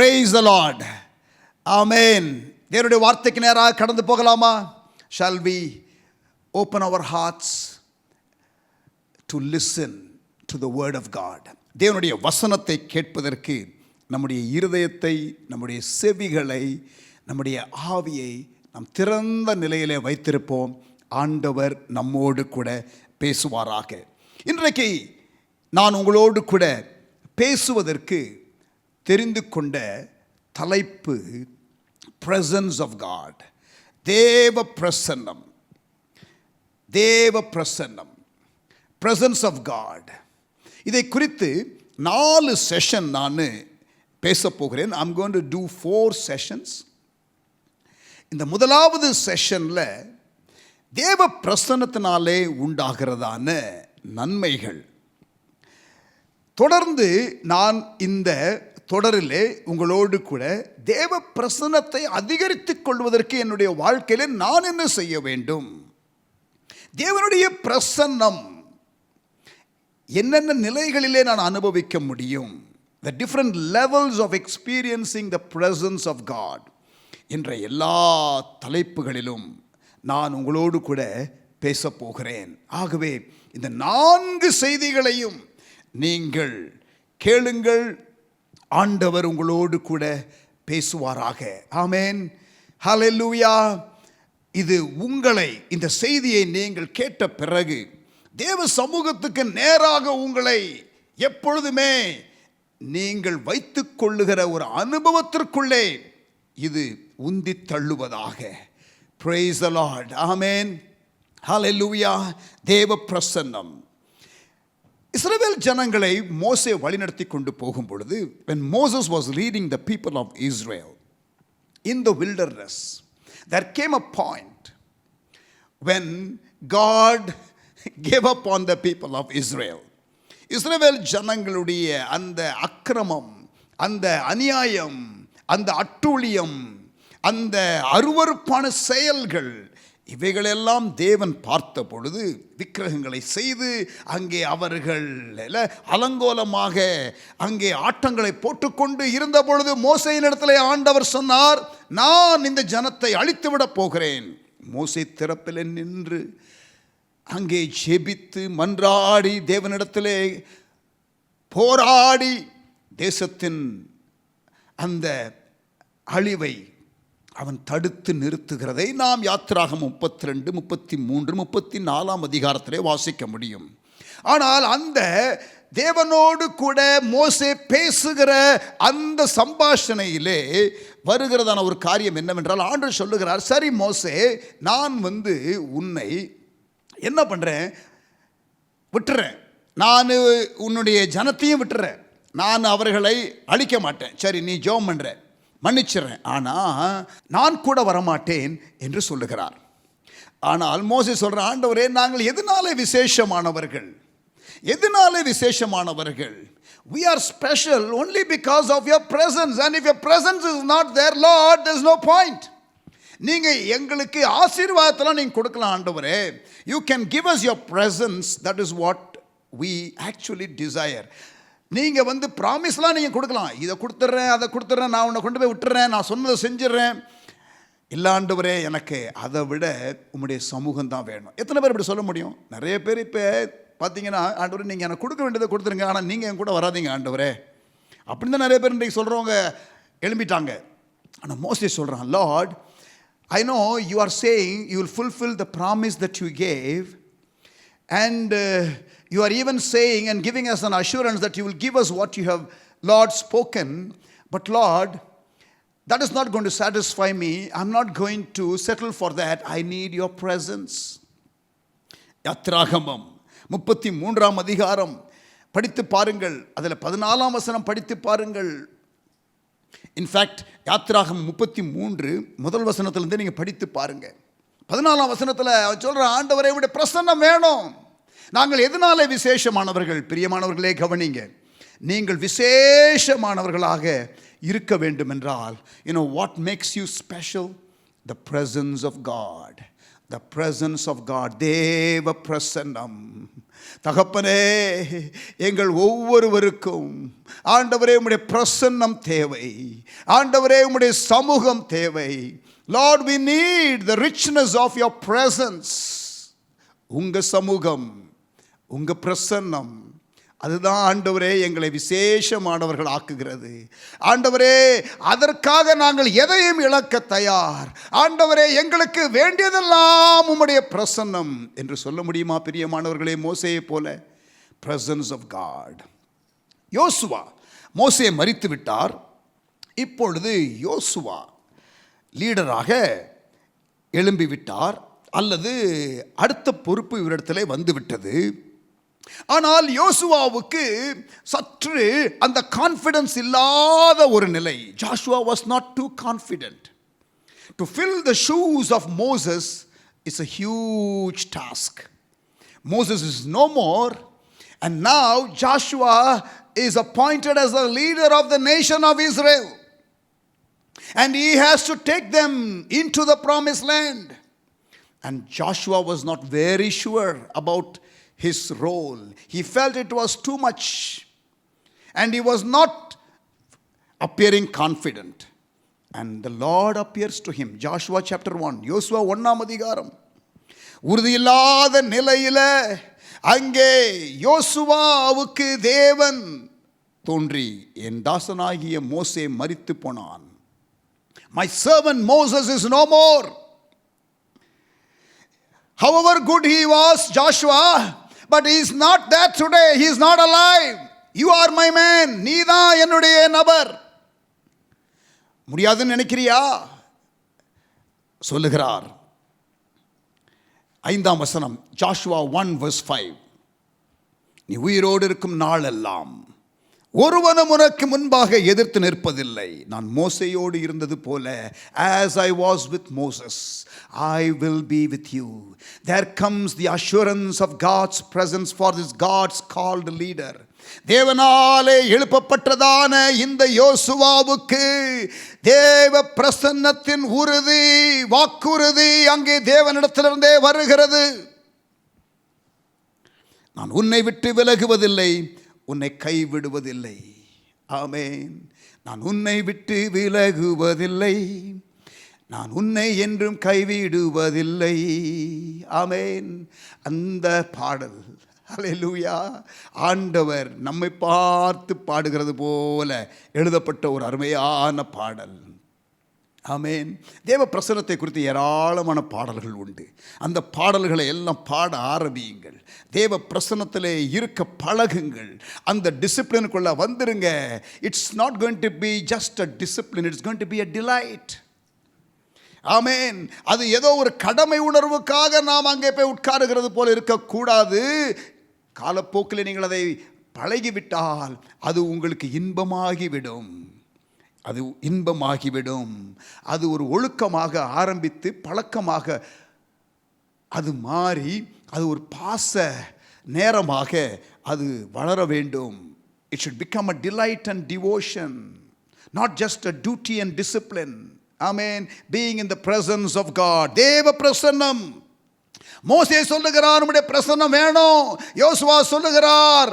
Praise the Lord. Amen. தேவனுடைய வார்த்தைக்கு நேராக கடந்து போகலாமா? Shall we open our hearts to listen to the word of God? தேவனுடைய வசனத்தை கேட்பதற்கு நம்முடைய இருதயத்தை, நம்முடைய செவிகளை, நம்முடைய ஆவியை நாம் திறந்த நிலையிலே வைத்திருப்போம். ஆண்டவர் நம்மோடு கூட பேசுவாராக. இன்றைக்கு நான் உங்களோடு கூட பேசுவதற்கு தெரிந்து கொண்ட தலைப்பு presence of God. தேவ பிரசன்னம், தேவ பிரசன்னம், presence of God. இதை குறித்து 4 செஷன் நான் பேச போகிறேன். I'm going to do 4 sessions. இந்த முதலாவது செஷனில் தேவ பிரசன்னத்தினாலே உண்டாகிறதான நன்மைகள். தொடர்ந்து நான் இந்த தொடரிலே உங்களோடு கூட தேவ பிரசன்னத்தை அதிகரித்துக் கொள்வதற்கு என்னுடைய வாழ்க்கையிலே நான் என்ன செய்ய வேண்டும், தேவனுடைய பிரசன்னம் என்னென்ன நிலைகளிலே நான் அனுபவிக்க முடியும், the different levels of experiencing the presence of God என்ற எல்லா தலைப்புகளிலும் நான் உங்களோடு கூட பேச போகிறேன். ஆகவே இந்த 4 செய்திகளையும் நீங்கள் கேளுங்கள். ஆண்டவர் உங்களோடு கூட பேசுவாராக. ஆமென். ஹல்லேலூயா. இது உங்களை, இந்த செய்தியை நீங்கள் கேட்ட பிறகு தேவ சமூகத்துக்கு நேராக உங்களை எப்பொழுதுமே நீங்கள் வைத்துக் கொள்ளுகிற ஒரு அனுபவத்திற்குள்ளே இது உந்தி தள்ளுவதாக. Praise the Lord. Amen. Hallelujah. தேவ பிரசன்னம். இஸ்ரவேல் ஜனங்களை மோசே வழிநடத்தி கொண்டு போகும் பொழுது, when Moses was leading the people of Israel in the wilderness, there came a point when God gave up on the people of Israel. இஸ்ரவேல் ஜனங்களுடைய அந்த அக்கிரமம், அந்த அநியாயம், அந்த அட்டூழியம், அந்த அருவருப்பான செயல்கள், இவைகளெல்லாம் தேவன் பார்த்த பொழுது விக்கிரகங்களை செய்து அங்கே அவர்கள் அலங்கோலமாக அங்கே ஆட்டங்களை போட்டுக்கொண்டு இருந்த பொழுது மோசேயின் இடத்துல ஆண்டவர் சொன்னார், நான் இந்த ஜனத்தை அழித்துவிடப் போகிறேன். மோசே திறப்பில் நின்று அங்கே ஜெபித்து மன்றாடி தேவனிடத்திலே போராடி தேசத்தின் அந்த அழிவை அவன் தடுத்து நிறுத்துகிறதை நாம் யாத்திராகமம் 32, 33, 34 அதிகாரத்திலே வாசிக்க முடியும். ஆனால் அந்த தேவனோடு கூட மோசே பேசுகிற அந்த சம்பாஷணையிலே வருகிறதான ஒரு காரியம் என்னவென்றால், ஆண்டவர் சொல்லுகிறார், சரி மோசே, நான் உன்னை என்ன பண்ணுறேன், விட்டுறேன், நான் உன்னுடைய ஜனத்தையும் விட்டுறேன், நான் அவர்களை அழிக்க மாட்டேன், சரி நீ ஜெபம் பண்ணுற, மன்னிச்சிடுறேன், ஆனால் நான் கூட வரமாட்டேன் என்று சொல்லுகிறார். ஆனால் மோசே சொல்கிற, ஆண்டவரே, நாங்கள் எதனாலே விசேஷமானவர்கள், எதனாலே விசேஷமானவர்கள்? We are special only because of your presence, and if your presence is not there, Lord, there is no point. நீங்கள் எங்களுக்கு ஆசீர்வாதத்தெல்லாம் நீங்கள் கொடுக்கலாம் ஆண்டவரே, you can give us your presence, that is what we actually desire. நீங்கள் ப்ராமிஸ்லாம் நீங்கள் கொடுக்கலாம், இதை கொடுத்துட்றேன், அதை கொடுத்துட்றேன், நான் உன்னை கொண்டு போய் விட்டுறேன், நான் சொன்னதை செஞ்சிடறேன். இல்லை ஆண்டவரே, எனக்கு அதை விட உம்முடைய சமூகம் தான் வேணும். எத்தனை பேர் இப்படி சொல்ல முடியும்? நிறைய பேர் இப்போ பார்த்தீங்கன்னா, ஆண்டவரே நீங்கள் எனக்கு கொடுக்க வேண்டியதை கொடுத்துருங்க, ஆனால் நீங்கள் என் கூட வராதிங்க ஆண்டவரே அப்படின்னு தான் நிறைய பேர் இன்றைக்கு சொல்கிறவங்க எழும்பிட்டாங்க. ஆனால் மோஸ்ட்லி சொல்கிறான், Lord, I know you are saying you will fulfill the promise that you gave, and you are even saying and giving us an assurance that you will give us what you have, Lord, spoken. But Lord, that is not going to satisfy me. I'm not going to settle for that. I need your presence. யாத்திராகமம் 33 அதிகாரம் படித்து பாருங்கள், அதில் 14 வசனம் படித்து பாருங்கள். In fact யாத்திராகமம் 33 முதல் வசனத்திலிருந்து நீங்கள் படித்து பாருங்கள். 14 வசனத்தில் சொல்கிற, ஆண்டவரை விட பிரசன்னம் வேணும். நாங்கள் எதனாலே விசேஷமானவர்கள்? பிரியமானவர்களே கவனிங்க, நீங்கள் விசேஷமானவர்களாக இருக்க வேண்டும் என்றால், you know what makes you special? The presence of God. the presence of God. தேவ பிரசன்னம். தகப்பனே, எங்கள் ஒவ்வொருவருக்கும் ஆண்டவரே உம்முடைய பிரசன்னம் தேவை. ஆண்டவரே உம்முடைய சமூகம் தேவை. Lord, we need the richness of your presence. உங்க சமூகம், உங்க பிரசன்னம், அதுதான் ஆண்டவரே எங்களை விசேஷமானவர்கள் ஆக்குகிறது. ஆண்டவரே, அதற்காக நாங்கள் எதையும் இழக்க தயார். ஆண்டவரே, எங்களுக்கு வேண்டியதெல்லாம் உம்முடைய பிரசன்னம் என்று சொல்ல முடியுமா பிரியமானவர்களே? மோசேயை போல பிரசன்ஸ் ஆஃப் காட். யோசுவா, மோசே மரித்து விட்டார். இப்பொழுது யோசுவா லீடராக எழும்பி விட்டார், அல்லது அடுத்த பொறுப்பு இவரிடத்திலே வந்துவிட்டது. ஆனால் யோசுவாவுக்கு சற்று அந்த கான்ஃபிடன்ஸ் இல்லாத ஒரு நிலை. Joshua was not too confident. To fill the shoes of Moses is a huge task. Moses is no more, and now Joshua is appointed as the leader of the nation of Israel, and he has to take them into the promised land. And Joshua was not very sure about his role. He felt it was too much, and he was not appearing confident. And the Lord appears to him. Joshua chapter 1, யோசுவா 1ஆம் அதிகாரம். உறுதியில்லாத நிலையில அங்கே யோசுவாவுக்கு தேவன் தோன்றி, என் தாசனாகிய மோசே மரித்து போனான். My servant Moses is no more. However good he was, Joshua, but he is not there today. He is not alive. You are my man. நீதான் என்னுடைய நபர். முடியாதுன்னு நினைக்கிறியா? சொல்லுகிறார் 5ஆம் வசனம், Joshua 1 verse 5. நீ உயிரோடு இருக்கும் நாளெல்லாம் ஒருவனும் உனக்கு முன்பாக எதிர்த்து நிற்பதில்லை. நான் மோசேயோடு இருந்தது போல, as I was with Moses, I will be with you. There comes the assurance of God's presence for this God's called leader. தேவனாலே எழுப்பப்பட்டதான இந்த யோசுவாவுக்கு தேவ பிரசன்னத்தின் உறுதி, வாக்குறுதி அங்கே தேவனிடத்திலிருந்தே வருகிறது. நான் உன்னை விட்டு விலகுவதில்லை, உன்னை கைவிடுவதில்லை. ஆமென். நான் உன்னை விட்டு விலகுவதில்லை, நான் உன்னை என்றும் கைவிடுவதில்லை. ஆமென். அந்த பாடல், ஹல்லேலூயா, ஆண்டவர் நம்மை பார்த்து பாடுகிறது போல எழுதப்பட்ட ஒரு அருமையான பாடல். ஆமென். தேவ பிரசன்னத்தை குறித்து ஏராளமான பாடல்கள் உண்டு. அந்த பாடல்களை எல்லாம் பாட ஆரம்பியுங்கள். தேவ பிரசன்னத்திலே இருக்க பழகுங்கள். அந்த டிசிப்ளினுக்குள்ள வந்துருங்க. It's not going to be just a discipline, it's going to be a delight. Amen. அது ஏதோ ஒரு கடமை உணர்வுக்காக நாம் அங்கே போய் உட்காருகிறது போல இருக்கக்கூடாது. காலப்போக்கில் நீங்கள் அதை பழகிவிட்டால் அது உங்களுக்கு இன்பமாகிவிடும். அது இன்பமாகிவிடும். அது ஒரு ஒழுக்கமாக ஆரம்பித்து பழக்கமாக அது மாறி அது ஒரு பாச நேரமாக அது வளர வேண்டும். It should become a delight and devotion, not just a duty and discipline. Amen. Being in the presence of God. தேவ பிரசன்னம். மோசே சொல்லுகிறார் உம்முடைய பிரசன்னம் வேணும். யோசுவா சொல்லுகிறார்,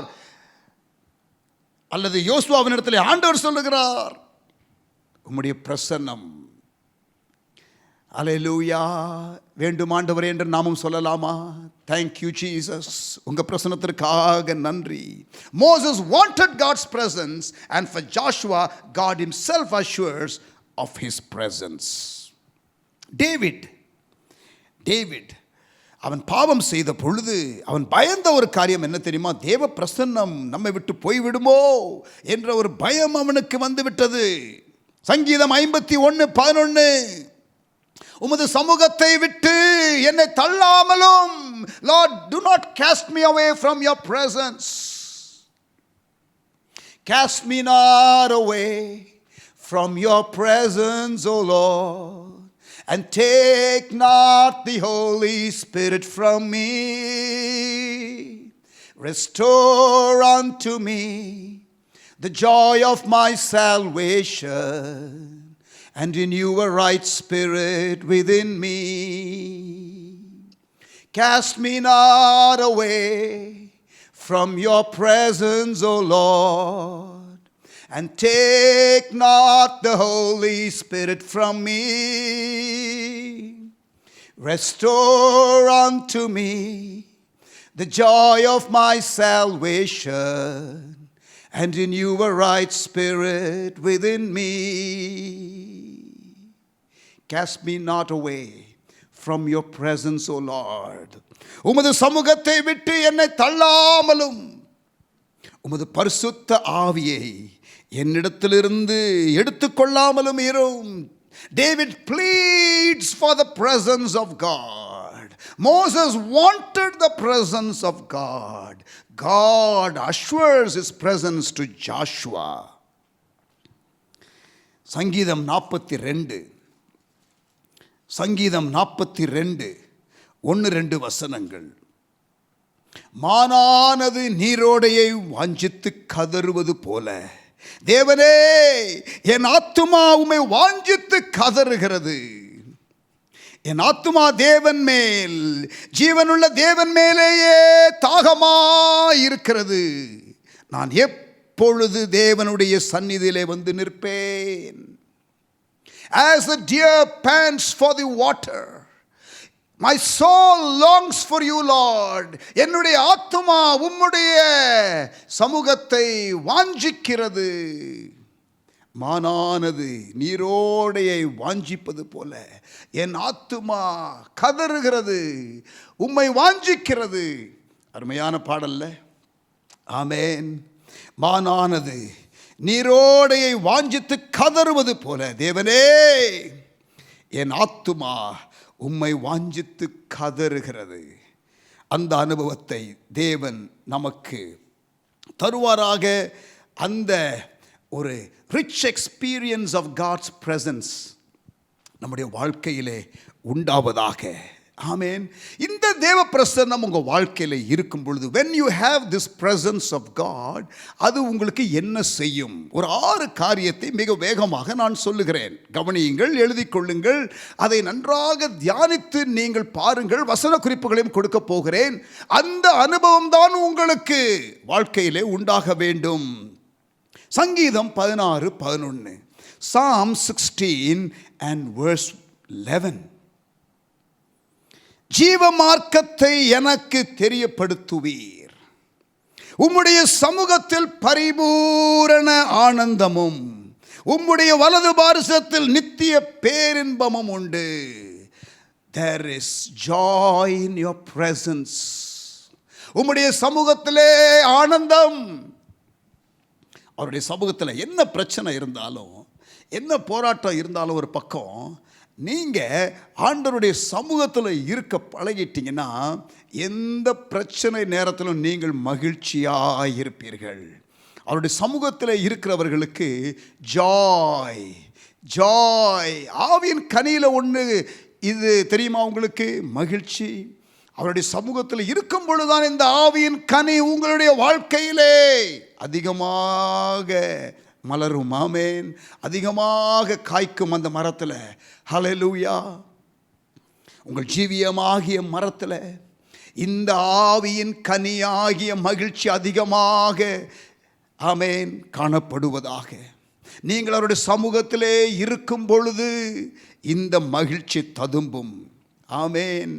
அல்லது யோசுவாவினிடத்தில் ஆண்டவர் சொல்லுகிறார், உம்முடைய பிரசன்னம். அல்லேலூயா. வேண்டும் ஆண்டவரே என்று நாமும் சொல்லலாமா? Thank you Jesus. உங்க பிரசன்னத்திற்காக நன்றி. Moses wanted God's presence, and for Joshua God himself assures of his presence. David அவன் பாவம் செய்த பொழுது அவன் பயந்த ஒரு காரியம் என்ன தெரியுமா? தேவ பிரசன்னம் நம்மை விட்டு போய்விடுமோ என்ற ஒரு பயம் அவனுக்கு வந்துவிட்டது. சங்கீதம் 51:11, உமது சமூகத்தை விட்டு என்னை தள்ளாமலும், Lord, do not cast me away from your presence. Cast me not away from your presence, O Lord, and take not the Holy Spirit from me. Restore unto me the joy of my salvation, and renew a right spirit within me. Cast me not away from your presence, O Lord, and take not the Holy Spirit from me. Restore unto me the joy of my salvation, and renew a right spirit within me. Cast me not away from your presence, O Lord. உமது சமூகத்தை விட்டு என்னை தள்ளாமலும் உமது பரிசுத்த ஆவியை என்னிடத்திலிருந்து எடுத்துக்கொள்ளாமலும் இரும். David pleads for the presence of God. Moses wanted the presence of God. God assures his presence to Joshua. சங்கீதம் 42 1-2 வசனங்கள். மானானது நீரோடையை வாஞ்சித்து கதறுவது போல தேவனே என் ஆத்துமா உம்மை வாஞ்சித்து கதறுகிறது. என் ஆத்துமா தேவன் மேல், ஜீவனுள்ள தேவன் மேலேயே தாகமாயிருக்கிறது. நான் எப்பொழுது தேவனுடைய சந்நிதியிலே வந்து நிற்பேன். As the deer pants for the water, my soul longs for you, Lord. என்னுடைய ஆத்துமா உம்முடைய சமூகத்தை வாஞ்சிக்கிறது. மானானது நீரோடையை வாஞ்சிப்பது போல என் ஆத்துமா கதறுகிறது, உம்மை வாஞ்சிக்கிறது. அருமையான பாடல்ல. ஆமென். மானானது நீரோடையை வாஞ்சித்து கதறுவது போல தேவனே என் ஆத்துமா உம்மை வாஞ்சித்து கதறுகிறது. அந்த அனுபவத்தை தேவன் நமக்கு தருவாராக. அந்த ஒரு rich experience of God's presence நம்முடைய வாழ்க்கையிலே உண்டாவதாக. ஆமென். இந்த தேவ பிரசன்னம் உங்கள் வாழ்க்கையில் இருக்கும் பொழுது, when you have this presence of God, அது உங்களுக்கு என்ன செய்யும்? ஒரு 6 காரியத்தை மிக வேகமாக நான் சொல்லுகிறேன். கவனியுங்கள், எழுதிக் கொள்ளுங்கள், அதை நன்றாக தியானித்து நீங்கள் பாருங்கள். வசன குறிப்புகளையும் கொடுக்க போகிறேன். அந்த அனுபவம் தான் உங்களுக்கு வாழ்க்கையிலே உண்டாக வேண்டும். சங்கீதம் 16:11, Psalm 16 and verse 11. ஜீவ மார்க்கத்தை எனக்கு தெரியப்படுத்துவீர், உம்முடைய சமூகத்தில் பரிபூரண ஆனந்தமும் உம்முடைய வலது பாரிசத்தில் நித்திய பேரின்பமும் உண்டு. There is joy in your presence. உம்முடைய சமூகத்திலே ஆனந்தம். அவருடைய சமூகத்தில் என்ன பிரச்சனை இருந்தாலும், என்ன போராட்டம் இருந்தாலும் ஒரு பக்கம், நீங்கள் ஆண்டவருடைய சமூகத்தில் இருக்க பழகிட்டீங்கன்னா எந்த பிரச்சனை நேரத்திலும் நீங்கள் மகிழ்ச்சியாக இருப்பீர்கள். அவருடைய சமூகத்தில் இருக்கிறவர்களுக்கு ஜாய் ஜாய். ஆவியின் கனியில் ஒன்று இது தெரியுமா உங்களுக்கு? மகிழ்ச்சி. அவருடைய சமூகத்தில் இருக்கும் பொழுதுதான் இந்த ஆவியின் கனி உங்களுடைய வாழ்க்கையிலே அதிகமாக மலரும். ஆமென். அதிகமாக காய்க்கும் அந்த மரத்தில். ஹல்லேலூயா. உங்கள் ஜீவியமாகிய மரத்தில் இந்த ஆவியின் கனியாகிய மகிழ்ச்சி அதிகமாக ஆமென் காணப்படுவதாக. நீங்கள் அவருடைய சமூகத்திலே இருக்கும் பொழுது இந்த மகிழ்ச்சி ததும்பும். ஆமென்.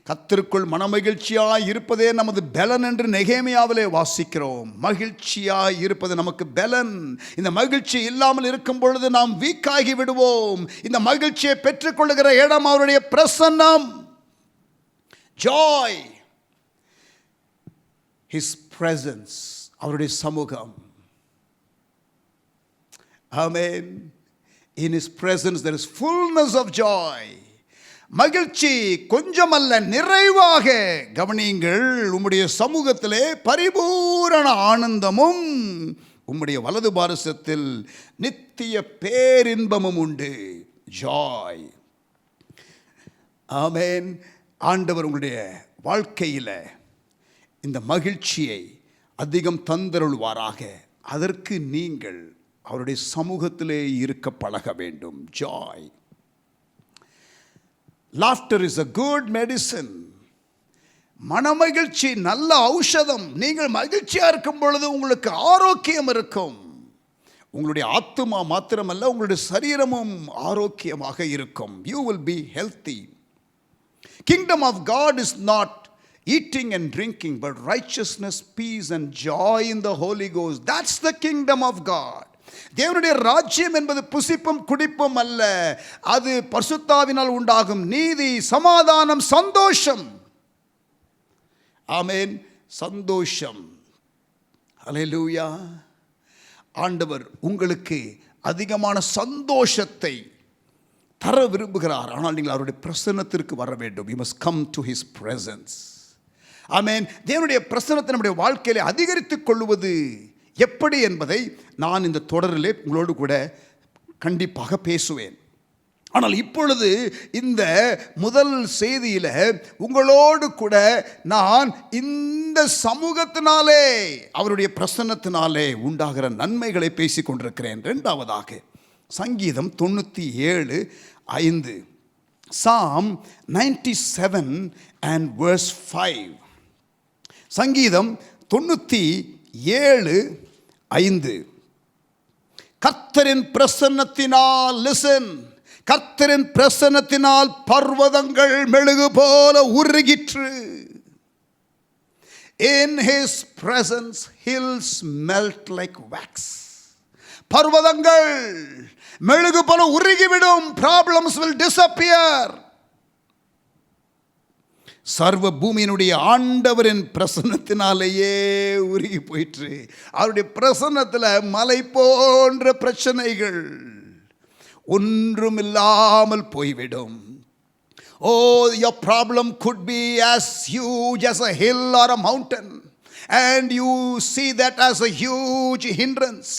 கர்த்தருக்குள் மனமகிழ்ச்சியாய் இருப்பதே நமது பலன் என்று நெகேமியாவிலே வாசிக்கிறோம். மகிழ்ச்சியாய் இருப்பது நமக்கு பலன். இந்த மகிழ்ச்சி இல்லாமல் இருக்கும் பொழுது நாம் வீக்காகி விடுவோம். இந்த மகிழ்ச்சியை பெற்றுக்கொள்ளுகிற இடம் அவருடைய பிரசன்னம். ஜாய், ஹிஸ் பிரசன்ஸ், அவருடைய சமூகம். Amen. In his presence there is fullness of joy. மகிழ்ச்சி கொஞ்சமல்ல, நிறைவாக. கவனியுங்கள், உம்முடைய சமூகத்திலே பரிபூரண ஆனந்தமும் உம்முடைய வலது பாரிசத்தில் நித்திய பேரின்பமும் உண்டு. ஜாய். ஆமென். ஆண்டவர் உங்களுடைய வாழ்க்கையில் இந்த மகிழ்ச்சியை அதிகம் தந்தருள்வாராக. அதற்கு நீங்கள் அவருடைய சமூகத்திலே இருக்க பழக வேண்டும். Joy. Laughter is a good medicine. மனமகிழ்ச்சி நல்ல ஔஷதம். நீங்கள் மகிழ்ச்சியா இருக்கும் பொழுது உங்களுக்கு ஆரோக்கியம் இருக்கும். உங்களுடைய ஆத்துமா மாத்திரமல்ல, உங்களுடைய சரீரமும் ஆரோக்கியமாக இருக்கும். You will be healthy. Kingdom of God is not eating and drinking, but righteousness, peace and joy in the Holy Ghost. That's the kingdom of God. தேவனுடைய ராஜ்யம் என்பது புசிப்பும் குடிப்பும் அல்ல, அது பரிசுத்தாவினால் உண்டாகும் நீதி, சமாதானம், சந்தோஷம். ஆமென். சந்தோஷம். ஹல்லேலூயா. ஆண்டவர் உங்களுக்கு அதிகமான சந்தோஷத்தை தர விரும்புகிறார். ஆனால் நீங்கள் அவருடைய பிரசன்னத்திற்கு வர வேண்டும். You must come to his presence. ஆமென். தேவனுடைய பிரசன்னத்தை நம்முடைய வாழ்க்கையிலே அதிகரித்துக் கொள்வது எப்படி என்பதை நான் இந்த தொடரிலே உங்களோடு கூட கண்டிப்பாக பேசுவேன். ஆனால் இப்பொழுது இந்த முதல் செய்தியில உங்களோடு கூட நான் இந்த சமூகத்தினாலே, அவருடைய பிரசன்னத்தினாலே உண்டாகிற நன்மைகளை பேசிக் கொண்டிருக்கிறேன். இரண்டாவதாக சங்கீதம் 97:5. Psalm 97 and verse 5. சங்கீதம் 97:5. கர்த்தரின் பிரசன்னத்தினால், listen, கர்த்தரின் பிரசன்னத்தினால் பர்வதங்கள் மெழுகு போல உருகிற்று. In his presence hills melt like wax. பர்வதங்கள் மெழுகு போல உருகிவிடும். Problems will disappear. சர்வ பூமியினுடைய ஆண்டவரின் பிரசன்னத்தினாலேயே உருகி போயிற்று. அவருடைய பிரசன்னத்தில் மலை போன்ற பிரச்சனைகள் ஒன்றுமில்லாமல் போய்விடும். Oh, your problem could be as huge as a hill or a mountain, and you see that as a huge hindrance.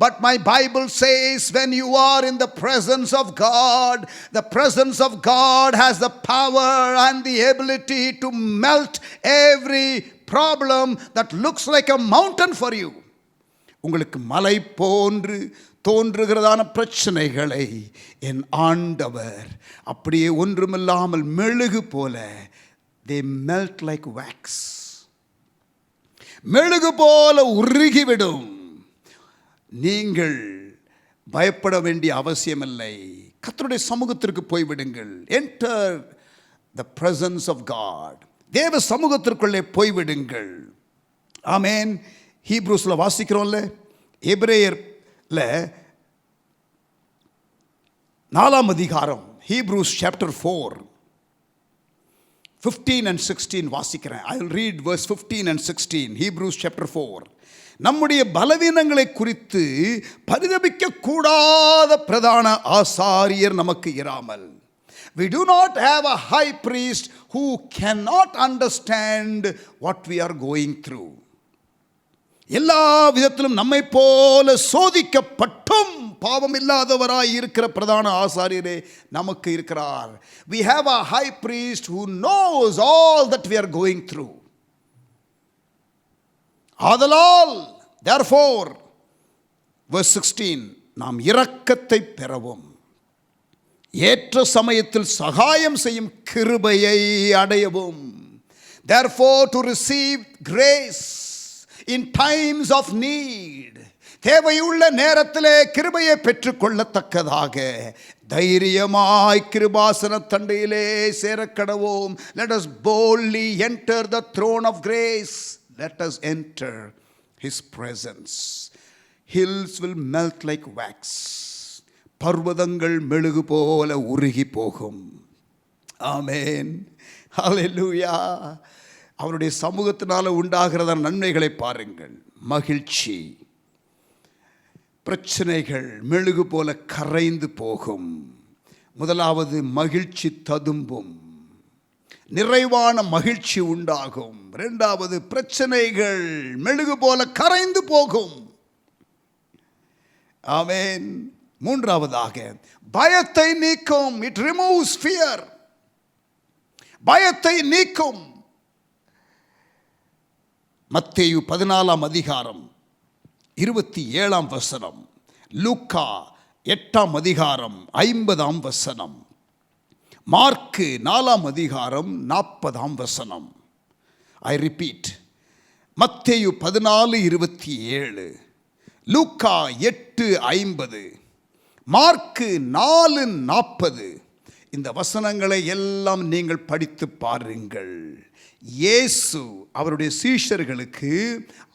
But my Bible says when you are in the presence of God, the presence of God has the power and the ability to melt every problem that looks like a mountain for you. உங்களுக்கு மலை போன்று தோன்றுகிறதான பிரச்சனைகளை என் ஆண்டவர் அப்படியே ஒன்றுமில்லாமல் மெழுகு போல, they melt like wax, மெழுகு போல உருகிவிடும். நீங்கள் பயப்பட வேண்டிய அவசியமில்லை. கர்த்தருடைய சமூகத்திற்கு போய்விடுங்கள். Enter the presence of God. தேவ சமூகத்திற்குள்ளே போய்விடுங்கள். ஆமென். ஹீப்ரூஸ்ல வாசிக்கிறோம்ல, எபிரேயர்ல 4 அதிகாரம், Hebrews chapter 4 15 and 16 வாசிக்கிறேன். I will read verse 15 and 16. Hebrews chapter 4. நம்முடைய பலவீனங்களை குறித்து பரிதபிக்க கூடாத பிரதான ஆசாரியர் நமக்கு இராமல். We do not have a high priest who cannot understand what we are going through. எல்லா விதத்திலும் நம்மை போல சோதிக்கப்பட்டும் பாவம் இல்லாதவராய் இருக்கிற பிரதான ஆசாரியரே நமக்கு இருக்கிறார். We have a high priest who knows all that we are going through. ஆதலால், therefore, verse 16, நாம் இரக்கத்தை பெறவும் ஏற்ற சமயத்தில் சகாயம் செய்யும் கிருபையை அடையவும். Therefore, to receive grace in times of need, தேவையுள்ள நேரத்திலே கிருபையை பெற்றுக்கொள்ளத்தக்கதாக தைரியமாய் கிருபாசன தண்டையிலே சேரக்கடவோம். Let us boldly enter the throne of grace. Let us enter his presence. Hills will melt like wax. பர்வதங்கள் மெழுகு போல உருகி போகும். ஆமென். ஹல்லேலூயா. அவருடைய சமூகத்தினால உண்டாகிறத நன்மைகளை பாருங்கள். மகிழ்ச்சி, பிரச்சனைகள் மெழுகு போல கரைந்து போகும். முதலாவது மகிழ்ச்சி ததும்பும், நிறைவான மகிழ்ச்சி உண்டாகும். இரண்டாவது பிரச்சனைகள் மெழுகு போல கரைந்து போகும். ஆமென். மூன்றாவதாக பயத்தை நீக்கும். It removes fear. பயத்தை நீக்கும். மத்தேயு 14 அதிகாரம் 27 வசனம், லூக்கா 8 அதிகாரம் 50 வசனம், மார்க்கு 4 அதிகாரம் 40 வசனம். ஐ ரிப்பீட், மத்தேயு 14:27, லூக்கா 8:50, மார்க்கு 4:40. இந்த வசனங்களை எல்லாம் நீங்கள் படித்து பாருங்கள். இயேசு அவருடைய சீஷர்களுக்கு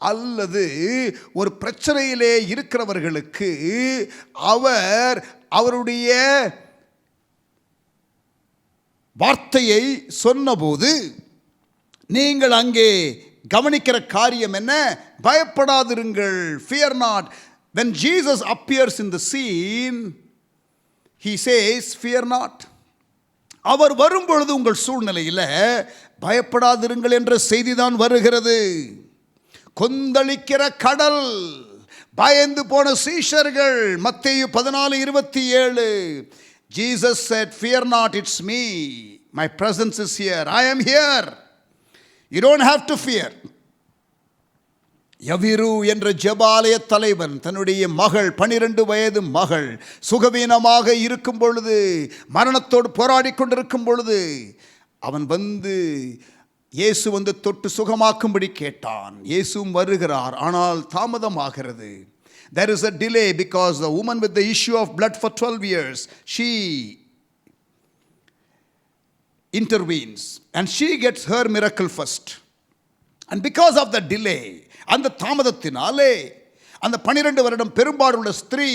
அல்லது ஒரு பிரச்சனையிலே இருக்கிறவர்களுக்கு அவருடைய வார்த்தையை சொன்னபோது நீங்கள் அங்கே கவனிக்கிற காரியம் என்ன? பயப்படாதிருங்கள். Fear not. When Jesus appears in the scene, he says, fear not. அவர் வரும்பொழுது உங்கள் சூழ்நிலையில் பயப்படாதிருங்கள் என்ற செய்திதான் வருகிறது. கொந்தளிக்கிற கடல், பயந்து போன சீஷர்கள். மத்தேயு 14:27, Jesus said, fear not, it's me. My presence is here. I am here. You don't have to fear. யவிரு என்ற ஜெபாலய தலைவன் தன்னுடைய மகள், 12 வயது மகள், சுகவீனமாக இருக்கும் பொழுது, மரணத்தோடு போராடி கொண்டிருக்கும் பொழுது அவன் வந்து இயேசு வந்து தொட்டு சுகமாக்கும்படி கேட்டான். இயேசுவும் வருகிறார், ஆனால் தாமதமாகிறது. There is a delay because the woman with the issue of blood for 12 years, she intervenes and she gets her miracle first. And because of the delay, அந்த தாமதத்தினாலே அந்த 12 வருடம் பெரும்பாடுள்ள ஸ்திரீ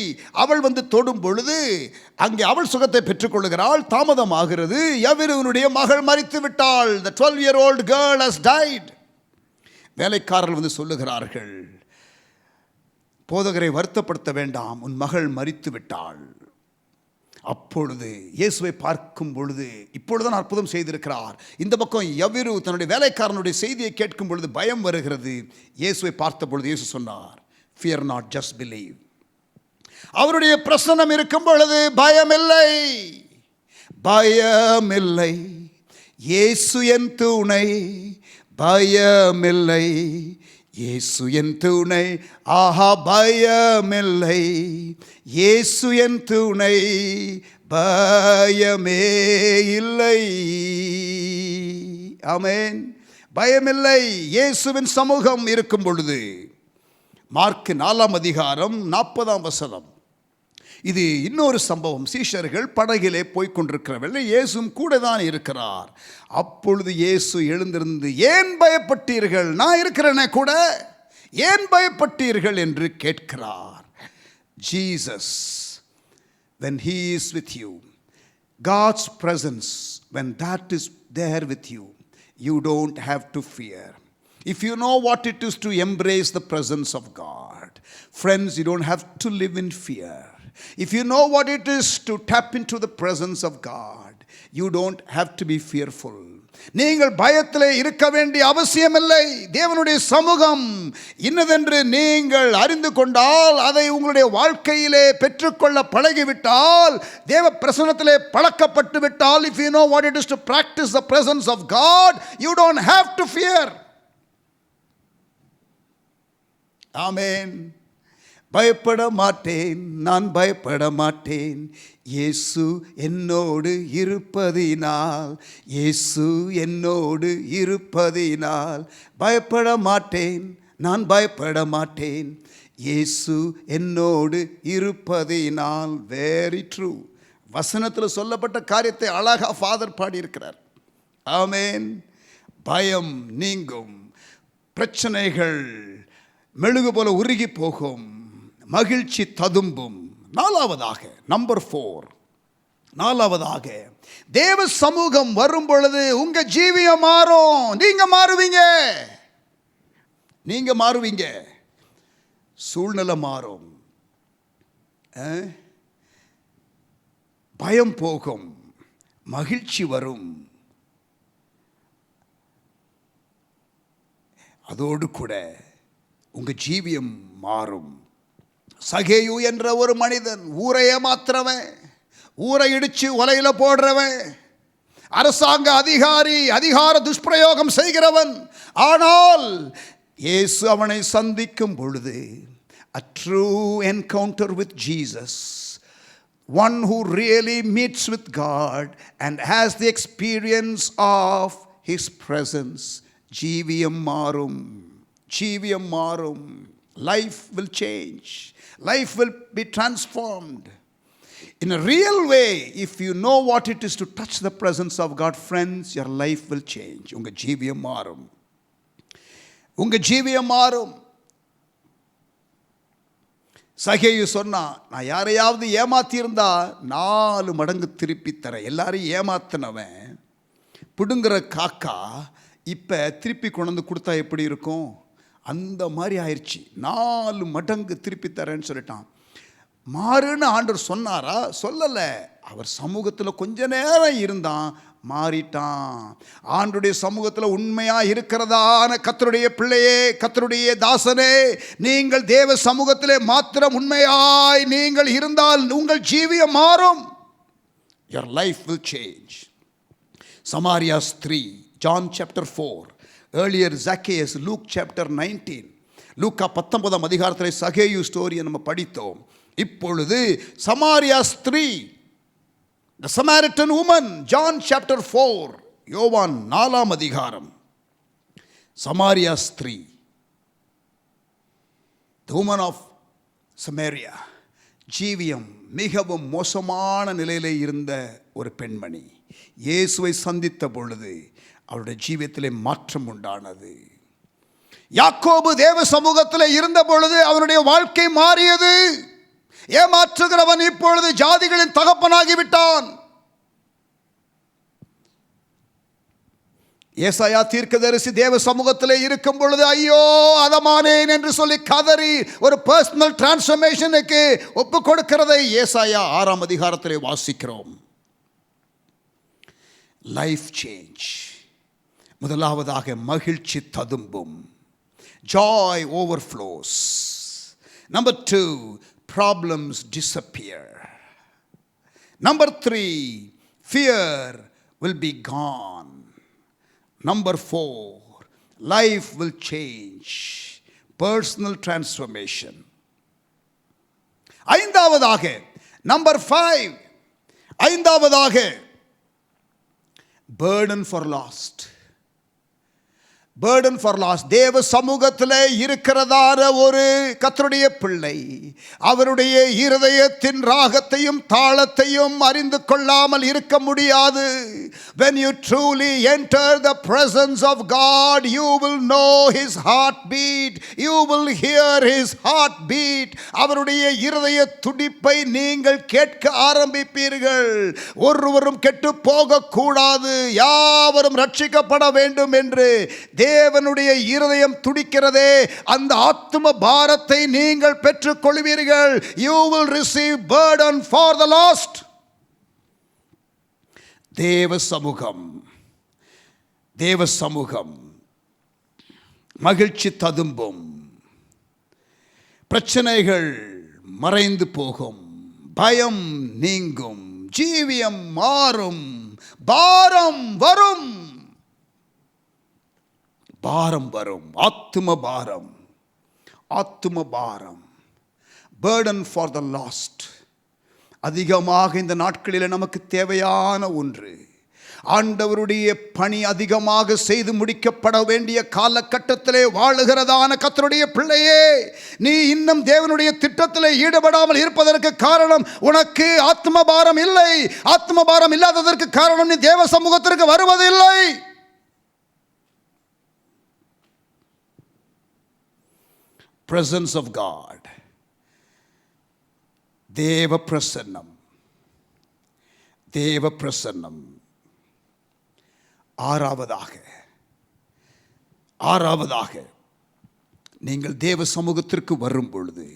அவள் வந்து தொடும் பொழுது அங்கே அவள் சுகத்தை பெற்றுக்கொள்கிறாள். தாமதமாகிறது. யவிருவனுடைய மகள் மரித்து விட்டாள். The 12-year-old girl has died. வேலைக்காரர்கள் வந்து சொல்லுகிறார்கள், போதகரை வருத்தப்படுத்த வேண்டாம், உன் மகள் மரித்து விட்டாள். அப்பொழுது இயேசுவை பார்க்கும் பொழுது, இப்பொழுதுதான் அற்புதம் செய்திருக்கிறார். இந்த பக்கம் யவிரு தன்னுடைய வேலைக்காரனுடைய செய்தியை கேட்கும் பொழுது பயம் வருகிறது. இயேசுவை பார்த்த பொழுது இயேசு சொன்னார், fear not, just believe. அவருடைய பிரசன்னம் இருக்கும் பொழுது பயமில்லை, பயமில்லை, இயேசு என் துணை, பயமில்லை, இயேசு என் துணை, ஆஹா பயமில்லை, இயேசு என் துணை, பயமே இல்லை. ஆமென். பயமில்லை, இயேசுவின் சமூகம் இருக்கும் பொழுது. மார்க்கு 4:40. இது இன்னொரு சம்பவம். சீஷர்கள் படகிலே போய்கொண்டிருக்கிற வேளை இயேசுவும் கூட தான் இருக்கிறார். அப்பொழுது இயேசு எழுந்திருந்து, ஏன் பயப்பட்டீர்கள்? நான் இருக்கிறேனே கூட, ஏன் பயப்பட்டீர்கள் என்று கேட்கிறார். Jesus, when he is with you, God's presence, when that is there with you, you don't have to fear. If you know what it is to embrace the presence of God, friends, you don't have to live in fear. If you know what it is to tap into the presence of God, you don't have to be fearful. நீங்கள் பயத்திலே இருக்க வேண்டிய அவசியமில்லை. தேவனுடைய சமூகம் இன்னதென்று நீங்கள் அறிந்து கொண்டால், அதை உங்களுடைய வாழ்க்கையிலே பெற்றுக்கொள்ள பழகிவிட்டால், தேவ பிரசன்னத்திலே பழக்கப்பட்டு விட்டால், if you know what it is to practice the presence of God, you don't have to fear. ஆமென். பயப்பட மாட்டேன், நான் பயப்பட மாட்டேன், இயேசு என்னோடு இருப்பதினால், இயேசு என்னோடு இருப்பதினால் பயப்பட மாட்டேன், நான் பயப்பட மாட்டேன், இயேசு என்னோடு இருப்பதினால். Very true. வசனத்தில் சொல்லப்பட்ட காரியத்தை அழகா ஃபாதர் பாடியிருக்கிறார். ஆமென். பயம் நீங்கும், பிரச்சனைகள் மெழுகு போல உருகி போகும், மகிழ்ச்சி ததும்பும். நம்பர் 4, தேவ சமூகம் வரும் பொழுது உங்க ஜீவியம் மாறும். நீங்க மாறுவீங்க, சூழ்நிலை மாறும், பயம் போகும், மகிழ்ச்சி வரும். அதோடு கூட உங்க ஜீவியம் மாறும். சகேயு என்ற ஒரு மனிதன், ஊரை ஏமாத்துறவன், ஊரை இடிச்சு ஒலையில போடுறவன், அரசாங்க அதிகாரி, அதிகார துஷ்பிரயோகம் செய்கிறவன். ஆனால் இயேசு அவனை சந்திக்கும் பொழுது, a true encounter with Jesus, one who really meets with God and has the experience of his presence, ஜீவியம் மாறும், ஜீவியம் மாறும். Life will change. Life will be transformed. In a real way, if you know what it is to touch the presence of God, friends, your life will change. உங்க ஜீவியம் மாறும், உங்க ஜீவியம் மாறும். சகேயு சொன்னா, நான் யாரையாவது ஏமாத்தி இருந்தா 4 மடங்கு திருப்பி தரேன். எல்லாரையும் ஏமாத்தினவன் பிடுங்குற காக்கா இப்போ திருப்பி கொண்டு கொடுத்தா எப்படி இருக்கும்? அந்த மாதிரி ஆயிடுச்சு. 4 மடங்கு திருப்பி தரேன்னு சொல்லிட்டான். மாறுன்னு ஆண்டவர் சொன்னாரா? சொல்லலை. அவர் சமூகத்தில் கொஞ்ச நேரம் இருந்தான், மாறிட்டான். ஆண்டவருடைய சமூகத்தில் உண்மையாக இருக்கிறதான கர்த்தருடைய பிள்ளையே, கர்த்தருடைய தாசனே, நீங்கள் தேவ சமூகத்திலே மாத்திரம் உண்மையாய் நீங்கள் இருந்தால் உங்கள் ஜீவியம் மாறும். Your life will change. Samaria ஸ்திரீ, John chapter 4, earlier Zacchaeus, Luke chapter 19, லூக்கா 19ஆம் அதிகாரத்தில் சகேயு ஸ்டோரியை நம்ம படித்தோம். இப்பொழுது சமாரியா ஸ்திரீ, the Samaritan woman, John chapter 4, யோவான் 4ஆம் அதிகாரம். சமாரியா ஸ்திரீ, the woman of Samaria, ஜீவியம் மிகவும் மோசமான நிலையிலே இருந்த ஒரு பெண்மணி இயேசுவை சந்தித்த பொழுது அவருடைய ஜீவியத்திலே மாற்றம் உண்டானது. யாக்கோபு தேவ சமூகத்தில் இருந்த பொழுது அவனுடைய வாழ்க்கை மாறியது. ஏமாற்றுகிறவன் இப்பொழுது ஜாதிகளின் தகப்பனாகிவிட்டான். ஏசாயா தீர்க்கதரிசி தேவ சமூகத்திலே இருக்கும் பொழுது ஐயோ அதமானேன் என்று சொல்லி கதறி ஒரு பர்சனல் டிரான்ஸ்ஃபர்மேஷனுக்கு ஒப்பு கொடுக்கிறதை ஏசாயா 6ஆம் அதிகாரத்திலே வாசிக்கிறோம். Life change. முதலாவதாக மகிழ்ச்சி ததும்பும், joy overflows. Number 2, problems disappear. Number 3, fear will be gone. Number 4, life will change. Personal transformation. ஐந்தாவதாக, number 5, ஐந்தாவதாக, burden for lost. burden for lost. தேவ சமூகத்தில் இருக்கிறதான ஒரு கர்த்தருடைய பிள்ளை அவருடைய இருதயத்தின் ராகத்தையும் தாளத்தையும் அறிந்து கொள்ளாமல் இருக்க முடியாது. When you truly enter the presence of God, you will know his heartbeat. You will hear his heartbeat. அவருடைய இருதய துடிப்பை நீங்கள் கேட்க ஆரம்பிப்பீர்கள். ஒருவரும் கெட்டு போக கூடாது, யாவரும் ரட்சிக்கப்பட வேண்டும் என்று தேவனுடைய இருதயம் துடிக்கிறதே, அந்த ஆத்தும பாரத்தை நீங்கள் பெற்றுக் கொள்வீர்கள். You will receive burden for the lost. தேவ சமூகம், தேவ சமூகம், மகிழ்ச்சி ததும்பும், பிரச்சனைகள் மறைந்து போகும், பயம் நீங்கும், ஜீவியம் மாறும், பாரம் வரும், பாரம் வரும், ஆத்தும பாரம், ஆத்தும பாரம். burden for the lost. அதிகமாக இந்த நாட்களில் நமக்கு தேவையான ஒன்று. ஆண்டவருடைய பணி அதிகமாக செய்து முடிக்கப்பட வேண்டிய காலகட்டத்திலே வாழுகிறதான கர்த்தருடைய பிள்ளையே, நீ இன்னும் தேவனுடைய திட்டத்தில் ஈடுபடாமல் இருப்பதற்கு காரணம் உனக்கு ஆத்ம பாரம் இல்லை. ஆத்ம பாரம் இல்லாததற்கு காரணம் நீ தேவ சமூகத்திற்கு வருவதில்லை. presence of God, தேவ பிரசன்னம், தேவ பிரசன்னம். ஆறாவதாக நீங்கள் தேவ சமூகத்திற்கு வரும் பொழுது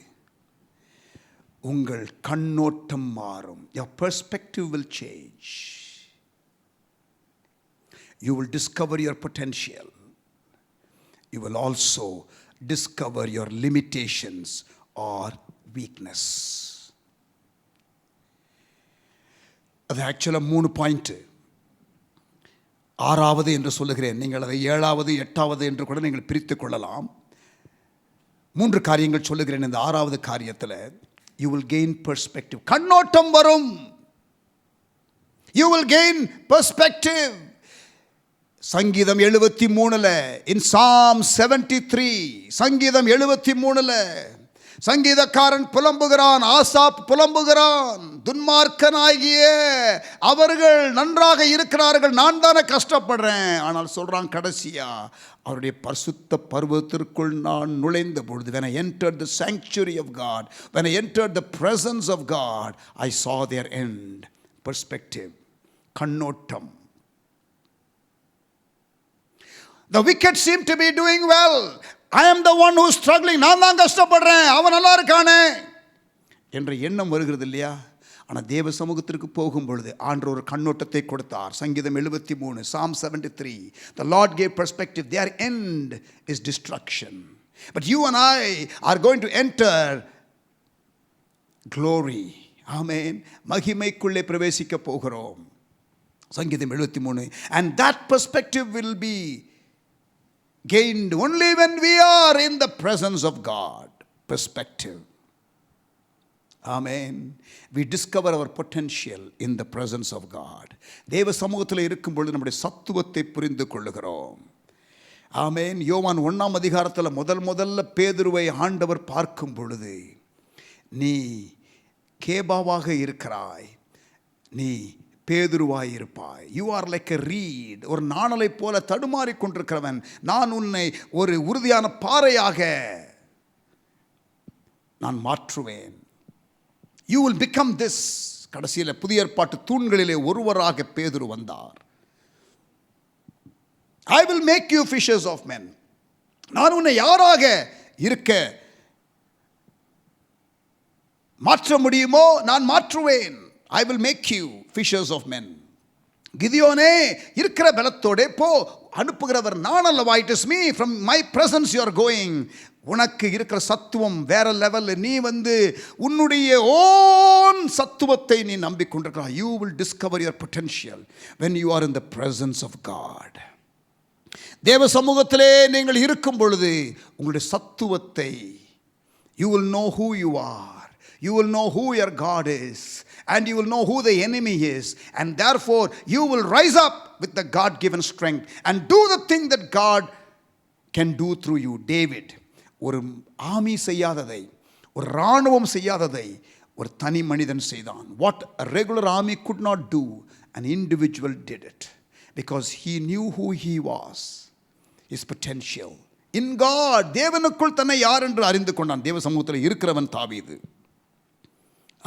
உங்கள் கண்ணோட்டம் மாறும். your perspective will change. You will discover your potential. You will also discover your limitations or weakness. அது ஆக்சுவலாக 3 பாயிண்ட். 6வது என்று சொல்லுகிறேன், நீங்கள் அதை 7வது 8வது என்று கூட நீங்கள் பிரித்து கொள்ளலாம். 3 காரியங்கள் சொல்லுகிறேன். இந்த 6வது காரியத்தில் you will gain perspective. கண்ணோட்டம் வரும். You will gain perspective. சங்கீதம் 73 in Psalm 73, சங்கீதம் 73 சங்கீதக்காரன் புலம்புகிறான், ஆசாப் புலம்புகிறான், துன்மார்க்கனாகிய அவர்கள் நன்றாக இருக்கிறார்கள், நான் தானே கஷ்டப்படுறேன். ஆனால் சொல்றான் கடைசியா, அவருடைய பரிசுத்த பர்வதத்திற்குள் நான் நுழைந்த பொழுது, when I entered the sanctuary of God, when I entered the presence of God, I saw their end. Perspective, கண்ணோட்டம். The wicked seem to be doing well. I am the one who is struggling. நான் தான் கஷ்டப்படுறேன், அவன் நல்லா இருக்கானே என்ற எண்ணம் வருகிறது இல்லையா? ஆனால் தேவ சமூகத்திற்கு போகும் பொழுது ஆண்டவர் ஒரு கண்ணோட்டத்தை கொடுத்தார். சங்கீதம் 73, Psalm 73. The Lord gave perspective. Their end is destruction. But you and I are going to enter glory. Amen. மகிமைக்குள்ளே பிரவேசிக்க போகிறோம். சங்கீதம் 73. And that perspective will be gained only when we are in the presence of God. Perspective. Amen. We discover our potential in the presence of God. தேவ சமூகத்தில் இருக்கும் பொழுது நம்முடைய சத்துவத்தை புரிந்து கொள்ளுகிறோம். ஆமென். யோவான் 1ஆம் அதிகாரத்தில் முதல்ல பேதுருவை ஆண்டவர் பார்க்கும் பொழுது, நீ கேபாவாக இருக்கிறாய், நீ பேதுருவாய் இருப்பாய். You are like a read, ஒரு நாணலை போல தடுமாறி கொண்டிருக்கிறவன், நான் உன்னை ஒரு உறுதியான பாறையாக நான் மாற்றுவேன். You will become this. கடைசியில் புதிய ஏற்பாட்டு தூண்களிலே ஒருவராக பேதுரு வந்தார். I will make you fishers of men. நான் உன்னை யாராக இருக்க மாற்ற முடியுமோ நான் மாற்றுவேன். I will make you fishers of men. கிதியோனே, இருக்கிற பலத்தோடே போ, அனுப்புகிறவர் நான் அல்லவா, it is me, from my presence you are going. உனக்கு இருக்கிற சத்துவம் வேற லெவல். நீ உன்னுடைய ஓன் சத்துவத்தை நீ நம்பிக்கொண்டிருக்கிறாய். You will discover your potential when you are in the presence of God. தேவ சமூகத்திலே நீங்கள் இருக்கும் பொழுது உங்களுடைய சத்துவத்தை, you will know who you are, you will know who your God is, and you will know who the enemy is, and therefore you will rise up with the God-given strength and do the thing that God can do through you. David ஒரு ஆமி செய்யாததை, ஒரு இராணுவம் செய்யாததை ஒரு தனி மனிதன் செய்தான். What a regular army could not do, an individual did it, because he knew who he was, his potential in God. தேவனுக்குள் தன்னை யார் என்று அறிந்து கொண்டான். தேவ சமூகத்தில் இருக்கிறவன் தாவீது.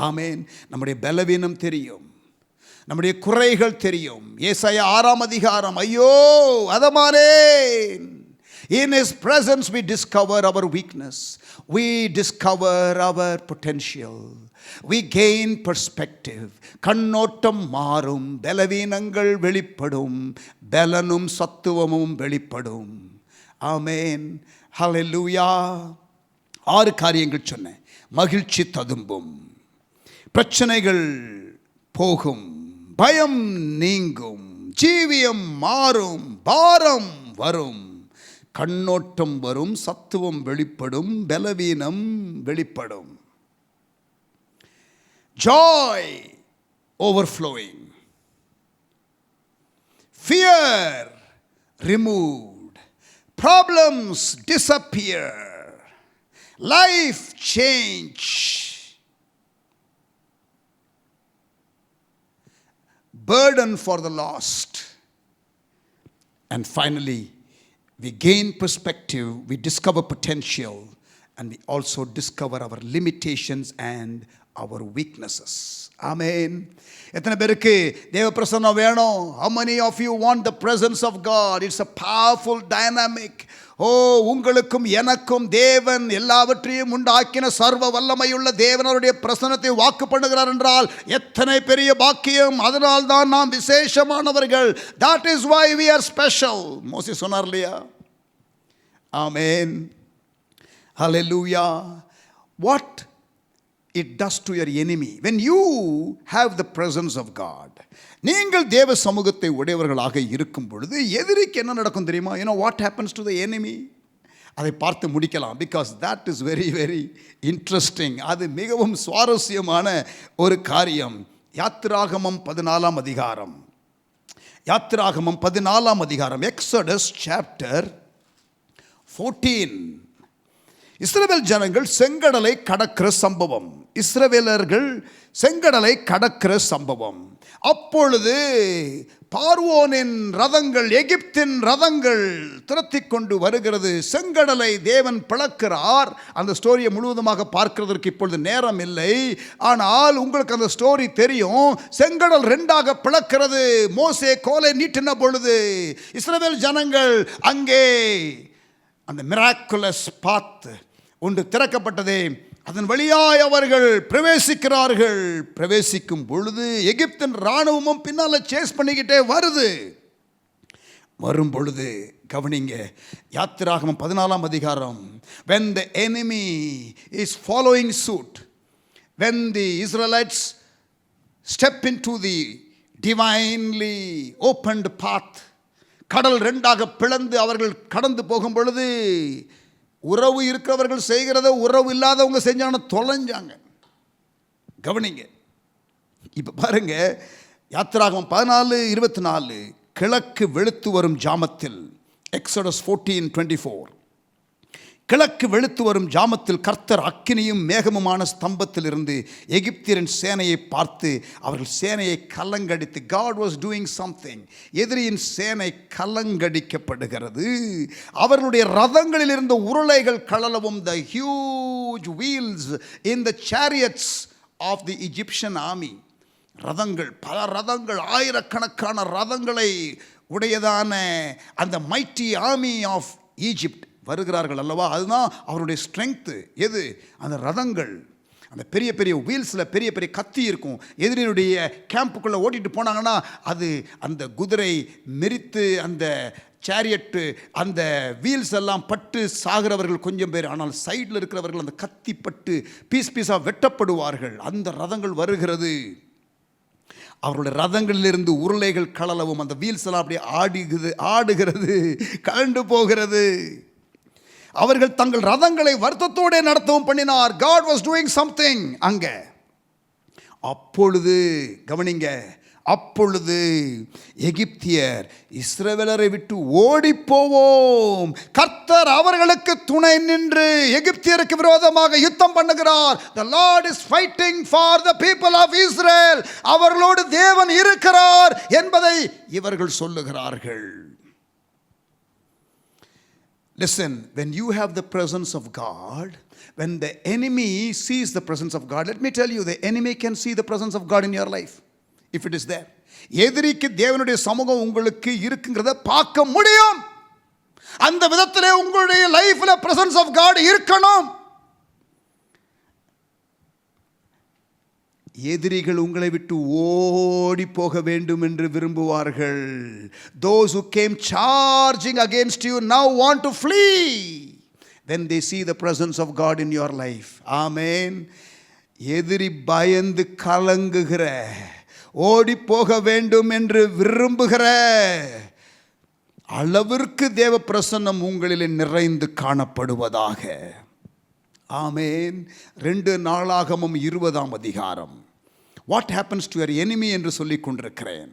ஆமென். நம்முடைய பலவீனம் தெரியும், நம்முடைய குறைகள் தெரியும். ஏசாயா 6ஆம் அதிகாரம், ஐயோ அதமானேன். In his presence we discover our weakness, we discover our potential, we gain perspective. கண்ணோட்டம் மாறும், பலவீனங்கள் வெளிப்படும், பலனும் சத்துவமும் வெளிப்படும். ஆமென். ஹல்லேலூயா. 6 காரியங்கள் சொன்னேன். மகிழ்ச்சி ததும்பும், பிரச்சனைகள் போகும், பயம் நீங்கும், ஜீவியம் மாறும், பாரம் வரும், கண்ணோட்டம் வரும், சத்துவம் வெளிப்படும், பலவீனம் வெளிப்படும். Joy overflowing, fear removed, problems disappear, life change, burden for the lost, and finally we gain perspective, we discover potential, and we also discover our limitations and our weaknesses. Amen. எத்தனை பேருக்கு தேவ பிரசன்னம் வேணும்? How many of you want the presence of God? It's a powerful dynamic. உங்களுக்கும் எனக்கும் தேவன் எல்லாவற்றையும் உண்டாக்கின சர்வ வல்லமையுள்ள தேவனுடைய பிரசன்னத்தை வாக்கு பண்ணுகிறார் என்றால் எத்தனை பெரிய பாக்கியம். அதனால் தான் நாம் விசேஷமானவர்கள். That is why we are special. மோசே சொன்னார் இல்லையா? Amen. Hallelujah. What it does to your enemy when you have the presence of God. நீங்கள் தேவ சமூகத்தை உடையவர்களாக இருக்கும் பொழுது எதிரிக்கு என்ன நடக்கும் தெரியுமா? You know what happens to the enemy? அதை பார்த்து முடிக்கலாம். Because that is very very interesting. அது மிகவும் சுவாரஸ்யமான ஒரு காரியம். யாத்திராகமம் 14ஆம் அதிகாரம். யாத்திராகமம் 14ஆம் அதிகாரம், எக்ஸோடஸ் சாப்டர் 14. இஸ்ரவேல் ஜனங்கள் செங்கடலை கடக்கிற சம்பவம். இஸ்ரவேலர்கள் செங்கடலை கடக்கிற சம்பவம். அப்பொழுது பார்வோனின் ரதங்கள், எகிப்தின் ரதங்கள் துரத்தி கொண்டு வருகிறது. செங்கடலை தேவன் பிளக்கிறார். அந்த ஸ்டோரியை முழுவதுமாக பார்க்கிறதற்கு இப்பொழுது நேரம் இல்லை. ஆனால் உங்களுக்கு அந்த ஸ்டோரி தெரியும். செங்கடல் ரெண்டாக பிளக்கிறது. மோசே கோலை நீட்டின பொழுது இஸ்ரவேல் ஜனங்கள் அங்கே அந்த மிராக்குலஸ் பாத் ஒன்று திறக்கப்பட்டதே, அதன் வழியாய் அவர்கள் பிரவேசிக்கிறார்கள். பிரவேசிக்கும் பொழுது எகிப்தின் இராணுவமும் பின்னால் சேஸ் பண்ணிக்கிட்டே வருது. வரும் பொழுது கவனிங்க, யாத்திராகமம் 14ஆம் அதிகாரம், when the enemy is following suit, when the Israelites step into the divinely opened path, கடல் ரெண்டாக பிளந்து அவர்கள் கடந்து போகும் பொழுது உறவு இருக்கிறவர்கள் செய்கிறத உறவு இல்லாதவங்க செஞ்சாங்கன்னா தொலைஞ்சாங்க. கவனிங்க, இப்போ பாருங்க, யாத்திராகமம் 14:24, கிழக்கு வெளுத்து வரும் ஜாமத்தில், எக்ஸோடஸ் 14:24, கிழக்கு வெளுத்து வரும் ஜாமத்தில் கர்த்தர் அக்கினியும் மேகமுமான ஸ்தம்பத்தில் இருந்து எகிப்தியரின் சேனையை பார்த்து அவர்கள் சேனையை கலங்கடித்து, God was doing something. எதிரியின் சேனை கலங்கடிக்கப்படுகிறது. அவர்களுடைய ரதங்களில் இருந்த உருளைகள் கழலவும், the huge wheels in the chariots of the Egyptian army. ரதங்கள், பல ரதங்கள், ஆயிரக்கணக்கான ரதங்களை உடையதான அந்த mighty army of Egypt வருகிறார்கள் அல்லவா. அதுதான் அவருடைய ஸ்ட்ரெங்க்த்து. எது? அந்த ரதங்கள். அந்த பெரிய பெரிய வீல்ஸில் பெரிய பெரிய கத்தி இருக்கும். எதிரினுடைய கேம்புக்குள்ளே ஓட்டிகிட்டு போனாங்கன்னா அது அந்த குதிரை மெரித்து அந்த சேரியட்டு அந்த வீல்ஸ் எல்லாம் பட்டு சாகிறவர்கள் கொஞ்சம் பேர். ஆனால் சைடில் இருக்கிறவர்கள் அந்த கத்தி பட்டு பீஸ் பீஸாக வெட்டப்படுவார்கள். அந்த ரதங்கள் வருகிறது. அவருடைய ரதங்களிலிருந்து உருளைகள் கழலவும், அந்த வீல்ஸ் எல்லாம் அப்படியே ஆடுகிறது, கலண்டு போகிறது. அவர்கள் தங்கள் ரதங்களை வருத்தத்தோடு நடத்தவும் பண்ணினார். God was doing something அங்க. அப்பொழுது கவனிங்க, அப்பொழுது எகிப்தியர் இஸ்ரவேலரை விட்டு ஓடி போவோம், கர்த்தர் அவர்களுக்கு துணை நின்று எகிப்தியருக்கு விரோதமாக யுத்தம் பண்ணுகிறார். The Lord is fighting for the people of Israel. அவர்களோடு தேவன் இருக்கிறார் என்பதை இவர்கள் சொல்லுகிறார்கள். Listen, when you have the presence of God, when the enemy sees the presence of God, let me tell you, the enemy can see the presence of God in your life, if it is there. எதிரிக்கு தேவனுடைய சமூகம் உங்களுக்கு இருக்குங்கிறத பார்க்க முடியும். அந்த விதத்திலே உங்களுடைய லைஃப்ல presence of God இருக்கணும். எதிரிகள் உங்களை விட்டு ஓடி போக வேண்டும் என்று விரும்புவார்கள். Those who came charging against you now want to flee when they see the presence of God in your life. Amen. எதிரி பயந்து கலங்குகிற, ஓடி போக வேண்டும் என்று விரும்புகிற அளவிற்கு தேவ பிரசன்னம் உங்களில் நிறைந்து காணப்படுவதாக. ஆமென். 2 நாளாகமம் 20ஆம் அதிகாரம். What happens to your enemy என்று சொல்லிக் கொண்டிருக்கிறேன்.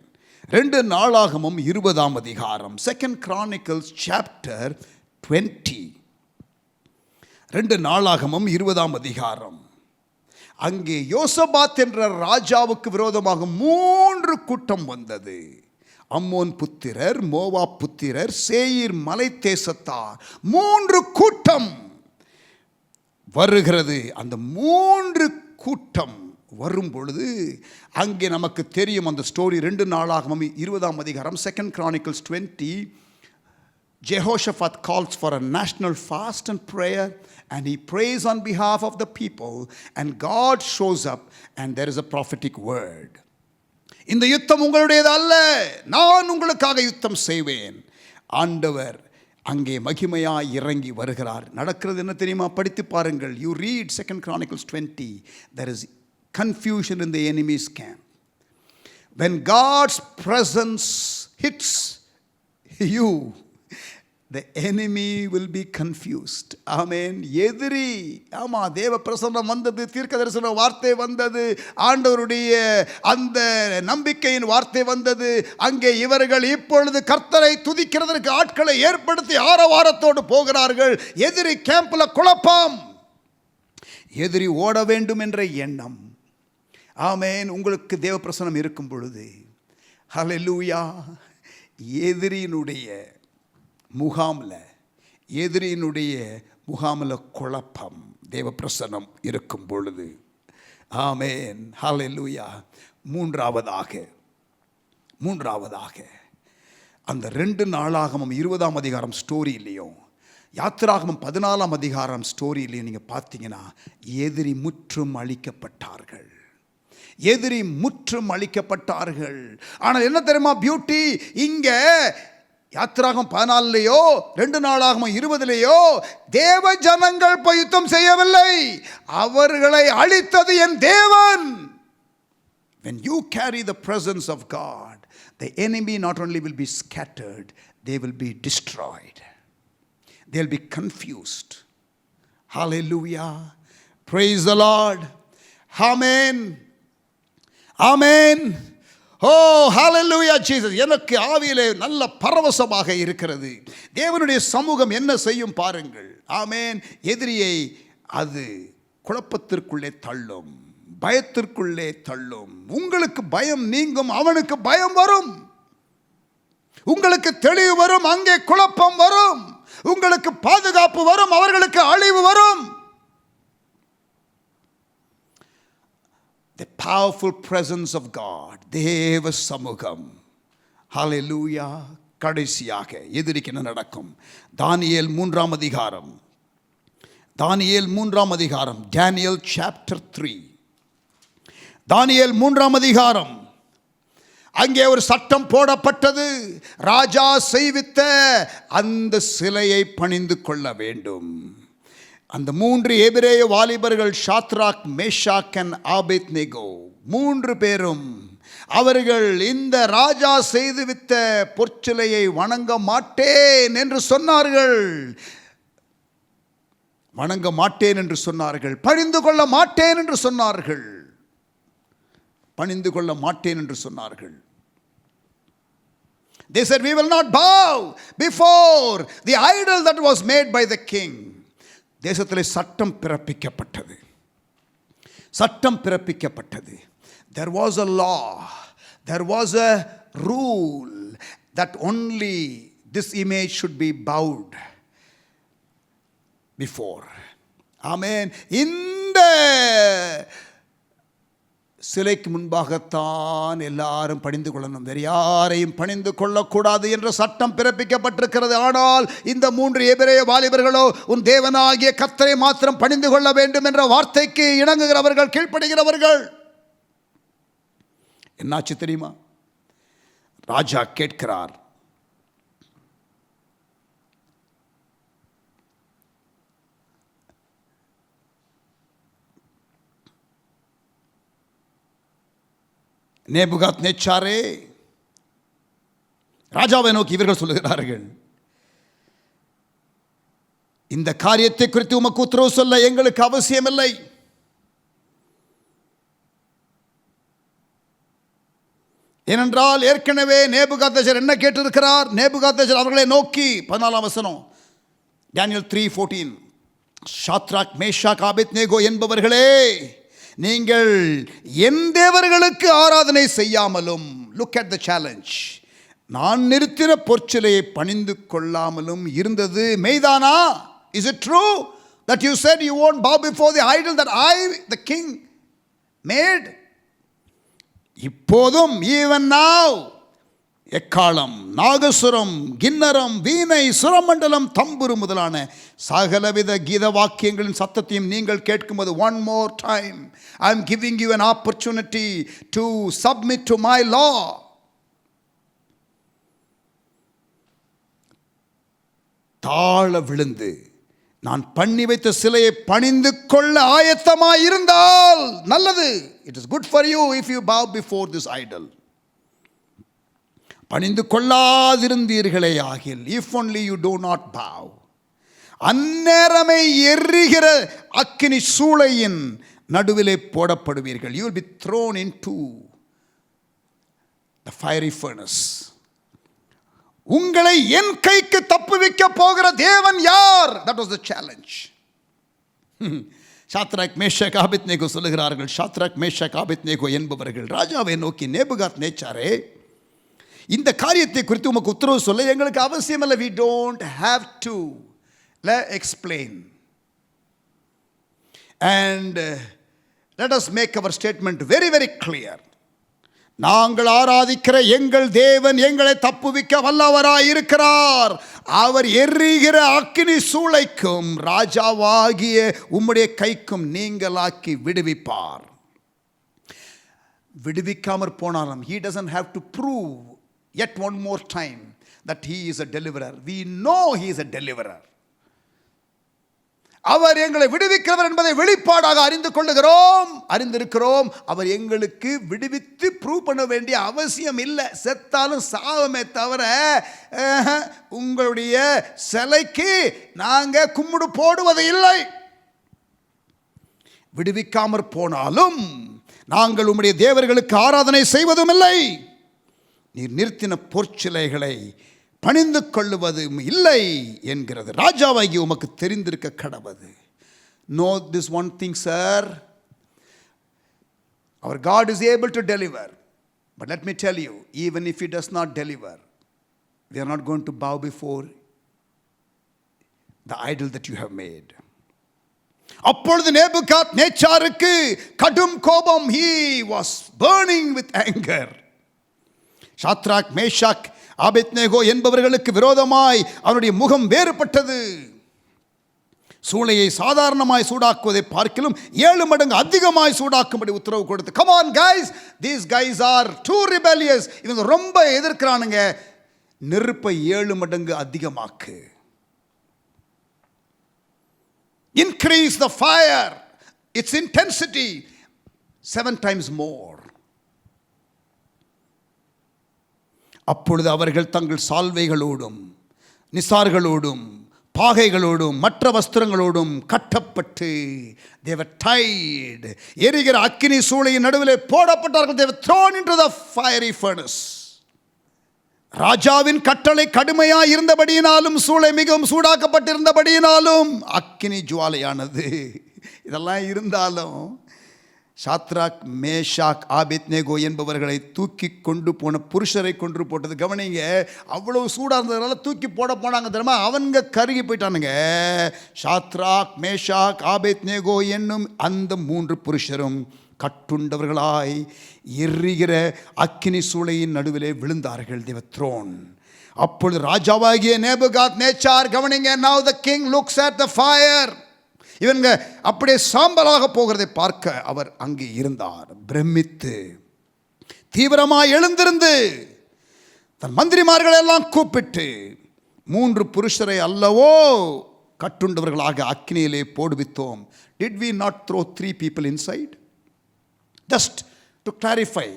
2 நாளாகமம் 20ஆம் அதிகாரம், செகண்ட் கிரானிக்கல்ஸ் சாப்டர் 20. 2 நாளாகமம் 20ஆம் அதிகாரம். அங்கே யோசபாத் என்ற ராஜாவுக்கு விரோதமாக 3 கூட்டம் வந்தது. அம்மோன் புத்திரர், மோவாப் புத்திரர், சேயீர் மலை தேசத்தார், 3 கூட்டம் வருகிறது. அந்த 3 கூட்டம் வரும் பொழுது அங்கே நமக்கு தெரியும் அந்த ஸ்டோரி. 2 நாளாகமம் 20ஆம் அதிகாரம், second Chronicles 20. Jehoshaphat calls for a national fast and prayer, and he prays on behalf of the people, and God shows up and there is a prophetic word. இந்த யுத்தம் உங்களுடையது அல்ல, நான் உங்களுக்காக யுத்தம் செய்வேன். ஆண்டவர் அங்கே மகிமையாய் இறங்கி வருகிறார். நடக்கிறது என்ன தெரியுமா? படித்து பாருங்கள். You read 2 Chronicles 20. There is confusion in the enemy's camp. When God's presence hits you, the enemy will be confused. ஆமென். எதிரி, ஆமா, தேவ பிரசன்னம் வந்தது, தீர்க்கதரிசன வார்த்தை வந்தது, ஆண்டவருடைய அந்த நம்பிக்கையின் வார்த்தை வந்தது. அங்கே இவர்கள் இப்பொழுது கர்த்தரை துதிக்கிறதற்கு ஆட்களை ஏற்படுத்தி ஆரவாரத்தோடு போகிறார்கள். எதிரி கேம்பில் குழப்பம், எதிரி ஓட வேண்டும் என்ற எண்ணம். ஆமென். உங்களுக்கு தேவ பிரசன்னம் இருக்கும் பொழுது, ஹல்லேலூயா, எதிரியினுடைய முகாமில் குழப்பம், தேவ பிரசன்னம் இருக்கும் பொழுது. ஆமென். ஹல்லேலூயா. மூன்றாவதாக அந்த 2 நாளாகமம் 20ஆம் அதிகாரம் ஸ்டோரியிலையும் யாத்திராகமம் 14ஆம் அதிகாரம் ஸ்டோரியிலையும் நீங்கள் பார்த்தீங்கன்னா எதிரி முற்றும் அழிக்கப்பட்டார்கள். ஆனால் என்ன தெரியுமா பியூட்டி? இங்க யாத்திராகமம் 14லையோ 2 நாளாகமம் 20லையோ தேவ ஜனங்கள் போய் யுத்தம் செய்யவில்லை, அவர்களை அழித்தது என் தேவன். When you carry the presence of God, the enemy not only will be scattered, they will be destroyed. They'll be confused. Hallelujah. Praise the Lord. Amen. Oh hallelujah Jesus. எனக்கு ஆவியிலே நல்ல பரவசமாக இருக்கிறது. தேவனுடைய சமூகம் என்ன செய்யும் பாருங்கள். ஆமென். எதிரியை அது குழப்பத்திற்குள்ளே தள்ளும், பயத்திற்குள்ளே தள்ளும். உங்களுக்கு பயம் நீங்கும், அவனுக்கு பயம் வரும். உங்களுக்கு தெளிவு வரும், அங்கே குழப்பம் வரும். உங்களுக்கு பாதுகாப்பு வரும், அவர்களுக்கு அழிவு வரும். The powerful presence of God, தேவ சமூகம். ஹல்லேலூயா. கடைசியாக எதிரிக்கு என்ன நடக்கும்? தானியேல் 3ஆம் அதிகாரம், Daniel chapter 3. தானியேல் 3ஆம் அதிகாரம். அங்கே ஒரு சட்டம் போடப்பட்டது. ராஜா செய்வித்த அந்த சிலையை பணிந்து கொள்ள வேண்டும். அந்த 3 எபிரேய வாலிபர்கள் ஷாத்ராக், மேஷாக் and ஆபேத்நேகோ, 3 பேரும் அவர்கள் இந்த ராஜா செய்துவித்த பொற்சிலையை வணங்க மாட்டேன் என்று சொன்னார்கள். பணிந்து கொள்ள மாட்டேன் என்று சொன்னார்கள். They said, we will not bow before the idol that was made by the king. தேசத்திலே சட்டம் பிறப்பிக்கப்பட்டது. There was a law, there was a rule that only this image should be bowed before. Amen. இந்த சிலைக்கு முன்பாகத்தான் எல்லாரும் பணிந்து கொள்ளணும், வேறு யாரையும் பணிந்து கொள்ளக்கூடாது என்ற சட்டம் பிறப்பிக்கப்பட்டிருக்கிறது. ஆனால் இந்த 3 எபிரேய வாலிபர்களோ உன் தேவனாகிய கர்த்தரை மாத்திரம் பணிந்து கொள்ள வேண்டும் என்ற வார்த்தைக்கு இணங்குகிறவர்கள், கீழ்ப்படுகிறவர்கள். என்னாச்சு தெரியுமா? ராஜா கேட்கிறார், நேபுகாத்நேச்சாரே, ராஜாவை நோக்கி இவர்கள் சொல்லுகிறார்கள், இந்த காரியத்தை குறித்து உமக்கு உத்தரவு சொல்ல எங்களுக்கு அவசியமில்லை. ஏனென்றால் ஏற்கனவே நேபுகாத்நேச்சார் என்ன கேட்டிருக்கிறார்? நேபுகாத்நேச்சார் அவர்களை நோக்கி 14ஆம் வசனம், Daniel 3:14, ஷாத்ராக், மேஷாக், ஆபேத்நேகோ என்பவர்களே, நீங்கள் என் தேவர்களுக்கு ஆராதனை செய்யாமலும், லுக் அட் த சேலஞ்ச், நான் நிறுத்தின பொற்சிலையை பணிந்து கொள்ளாமலும் இருந்தது மெய்தானா? Is it true that you said you won't bow before the idol that I, the king, made? இப்போதும், even now, எக்காளம், நாகசுரம், கின்னரம், வீணை, சுரமண்டலம், தம்புரு முதலான சகலவித கீத வாக்கியங்களின் சத்தத்தையும் நீங்கள் கேட்கும்போது, one more time, I am giving you an opportunity to submit to my law. தாழ விழுந்து நான் பண்ணி வைத்த சிலையை பணிந்து கொள்ள ஆயத்தமாய் இருந்தால் நல்லது. It is good for you if you bow before this idol. பணிந்து கொள்ளாதிருந்தீர்களே ஆகில், if only you do not bow, அந்நேரமே எரிகிற அக்கினி சூளையின் நடுவிலே போடப்படுவீர்கள். you will be thrown into the fiery furnace. உங்களை என் கைக்கு தப்புவிக்க போகிற தேவன் யார்? that was the challenge. Shadrach Meshach Abednego சொல்லுகிறார்கள். ஷாத்ராக் மேஷாக் ஆபேத்நேகோ என்பவர்கள் ராஜாவை நோக்கி, நேபுகாத் நேச்சாரே, இந்த காரியத்தை குறித்து உமக்கு உத்தரவு சொல்ல எங்களுக்கு அவசியம் இல்லை. we don't have to explain and let us make our statement very very clear. நாங்கள் ஆராதிக்கிற எங்கள் தேவன் எங்களை தப்புவிக்க வல்லவராய் இருக்கிறார். அவர் எரிகிற அக்கினி சூளைக்கும் ராஜாவாகிய உம்முடைய கைக்கும் நீங்களாக்கி விடுவிப்பார். விடுவிக்காமற் போனாலும் he doesn't have to prove yet one more time that he is a deliverer. we know he is a deliverer. அவர் எங்களை விடுவிக்கிறவர் என்பதை வெளிப்பாடாக அறிந்திருக்கிறோம். அவர் எங்களுக்கு விடுவித்து ப்ரூவ் பண்ண வேண்டிய அவசியம் இல்லை. செத்தாலும் சாவமே தவிர உங்களுடைய சிலைக்கு நாங்கள் கும்பிடு போடுவது இல்லை. விடுவிக்காமற் போனாலும் நாங்கள் உம்முடைய தேவர்களுக்கு ஆராதனை செய்வதும் இல்லை. நீர் நிறுத்தின பொற்சிலைகளை பணிந்து கொள்ளுவதும் இல்லை என்கிறது. ராஜாவாகி உமக்கு தெரிந்திருக்க கடவது. Know this one thing, sir. Our God is able to deliver. But let me tell you, even if he does not deliver, we are not going to bow before the idol that you have made. அப்பொழுது நேபுகாத் நேச்சாருக்கு கடும் கோபம். he was burning with anger. Shadrach Meshach Abednego என்பவர்களுக்கு விரோதமாய் அவருடைய முகம் வேறுபட்டது. சூளையை சாதாரணமாய் சூடாக்குவதை பார்க்கிலும் 7 மடங்கு அதிகமாய் சூடாக்கும்படி உத்தரவு கொடுத்து, come on guys, these guys are too rebellious, இவங்க ரொம்ப எதிர்க்கிறானுங்க, நெருப்பை 7 மடங்கு அதிகமாக்கு. increase the fire, its intensity 7 times more. அப்பொழுது அவர்கள் தங்கள் சால்வைகளோடும் நிசார்களோடும் பாகைகளோடும் மற்ற வஸ்திரங்களோடும் கட்டப்பட்டு they were tied, எரிகிற அக்கினி சூளையின் நடுவிலே போடப்பட்டார்கள். they were thrown into the fiery furnace. ராஜாவின் கட்டளை கடுமையாக இருந்தபடியினாலும் சூளை மிகவும் சூடாக்கப்பட்டிருந்தபடியினாலும் அக்கினி ஜுவாலையானது. இதெல்லாம் இருந்தாலும் ஷாத்ராக் மேஷாக் ஆபேத்நேகோ என்பவர்களை தூக்கி கொண்டு போன புருஷரை கொன்று போட்டது. கவனிங்க, அவ்வளவு சூடாக இருந்ததுனால தூக்கி போனாங்க தெரியுமா, அவங்க கருகி போயிட்டானுங்க. ஷாத்ராக் மேஷாக் ஆபேத்நேகோ என்னும் அந்த 3 புருஷரும் கட்டுண்டவர்களாய் எரிகிற அக்கினி சூளையின் நடுவிலே விழுந்தார்கள். they were thrown. அப்பொழுது ராஜாவாகிய நேபுகாத் நேச்சார், கவனிங்க, now the king looks at the fire. இவங்க அப்படியே சாம்பலாக போகிறதை பார்க்க அவர் அங்கே இருந்தார். பிரமித்து தீவிரமாக எழுந்திருந்து தன் மந்திரிமார்களை எல்லாம் கூப்பிட்டு 3 புருஷரை அல்லவோ கட்டுண்டவர்களாக அக்கினியிலே போடுவித்தோம். did we not throw 3 people inside? just to clarify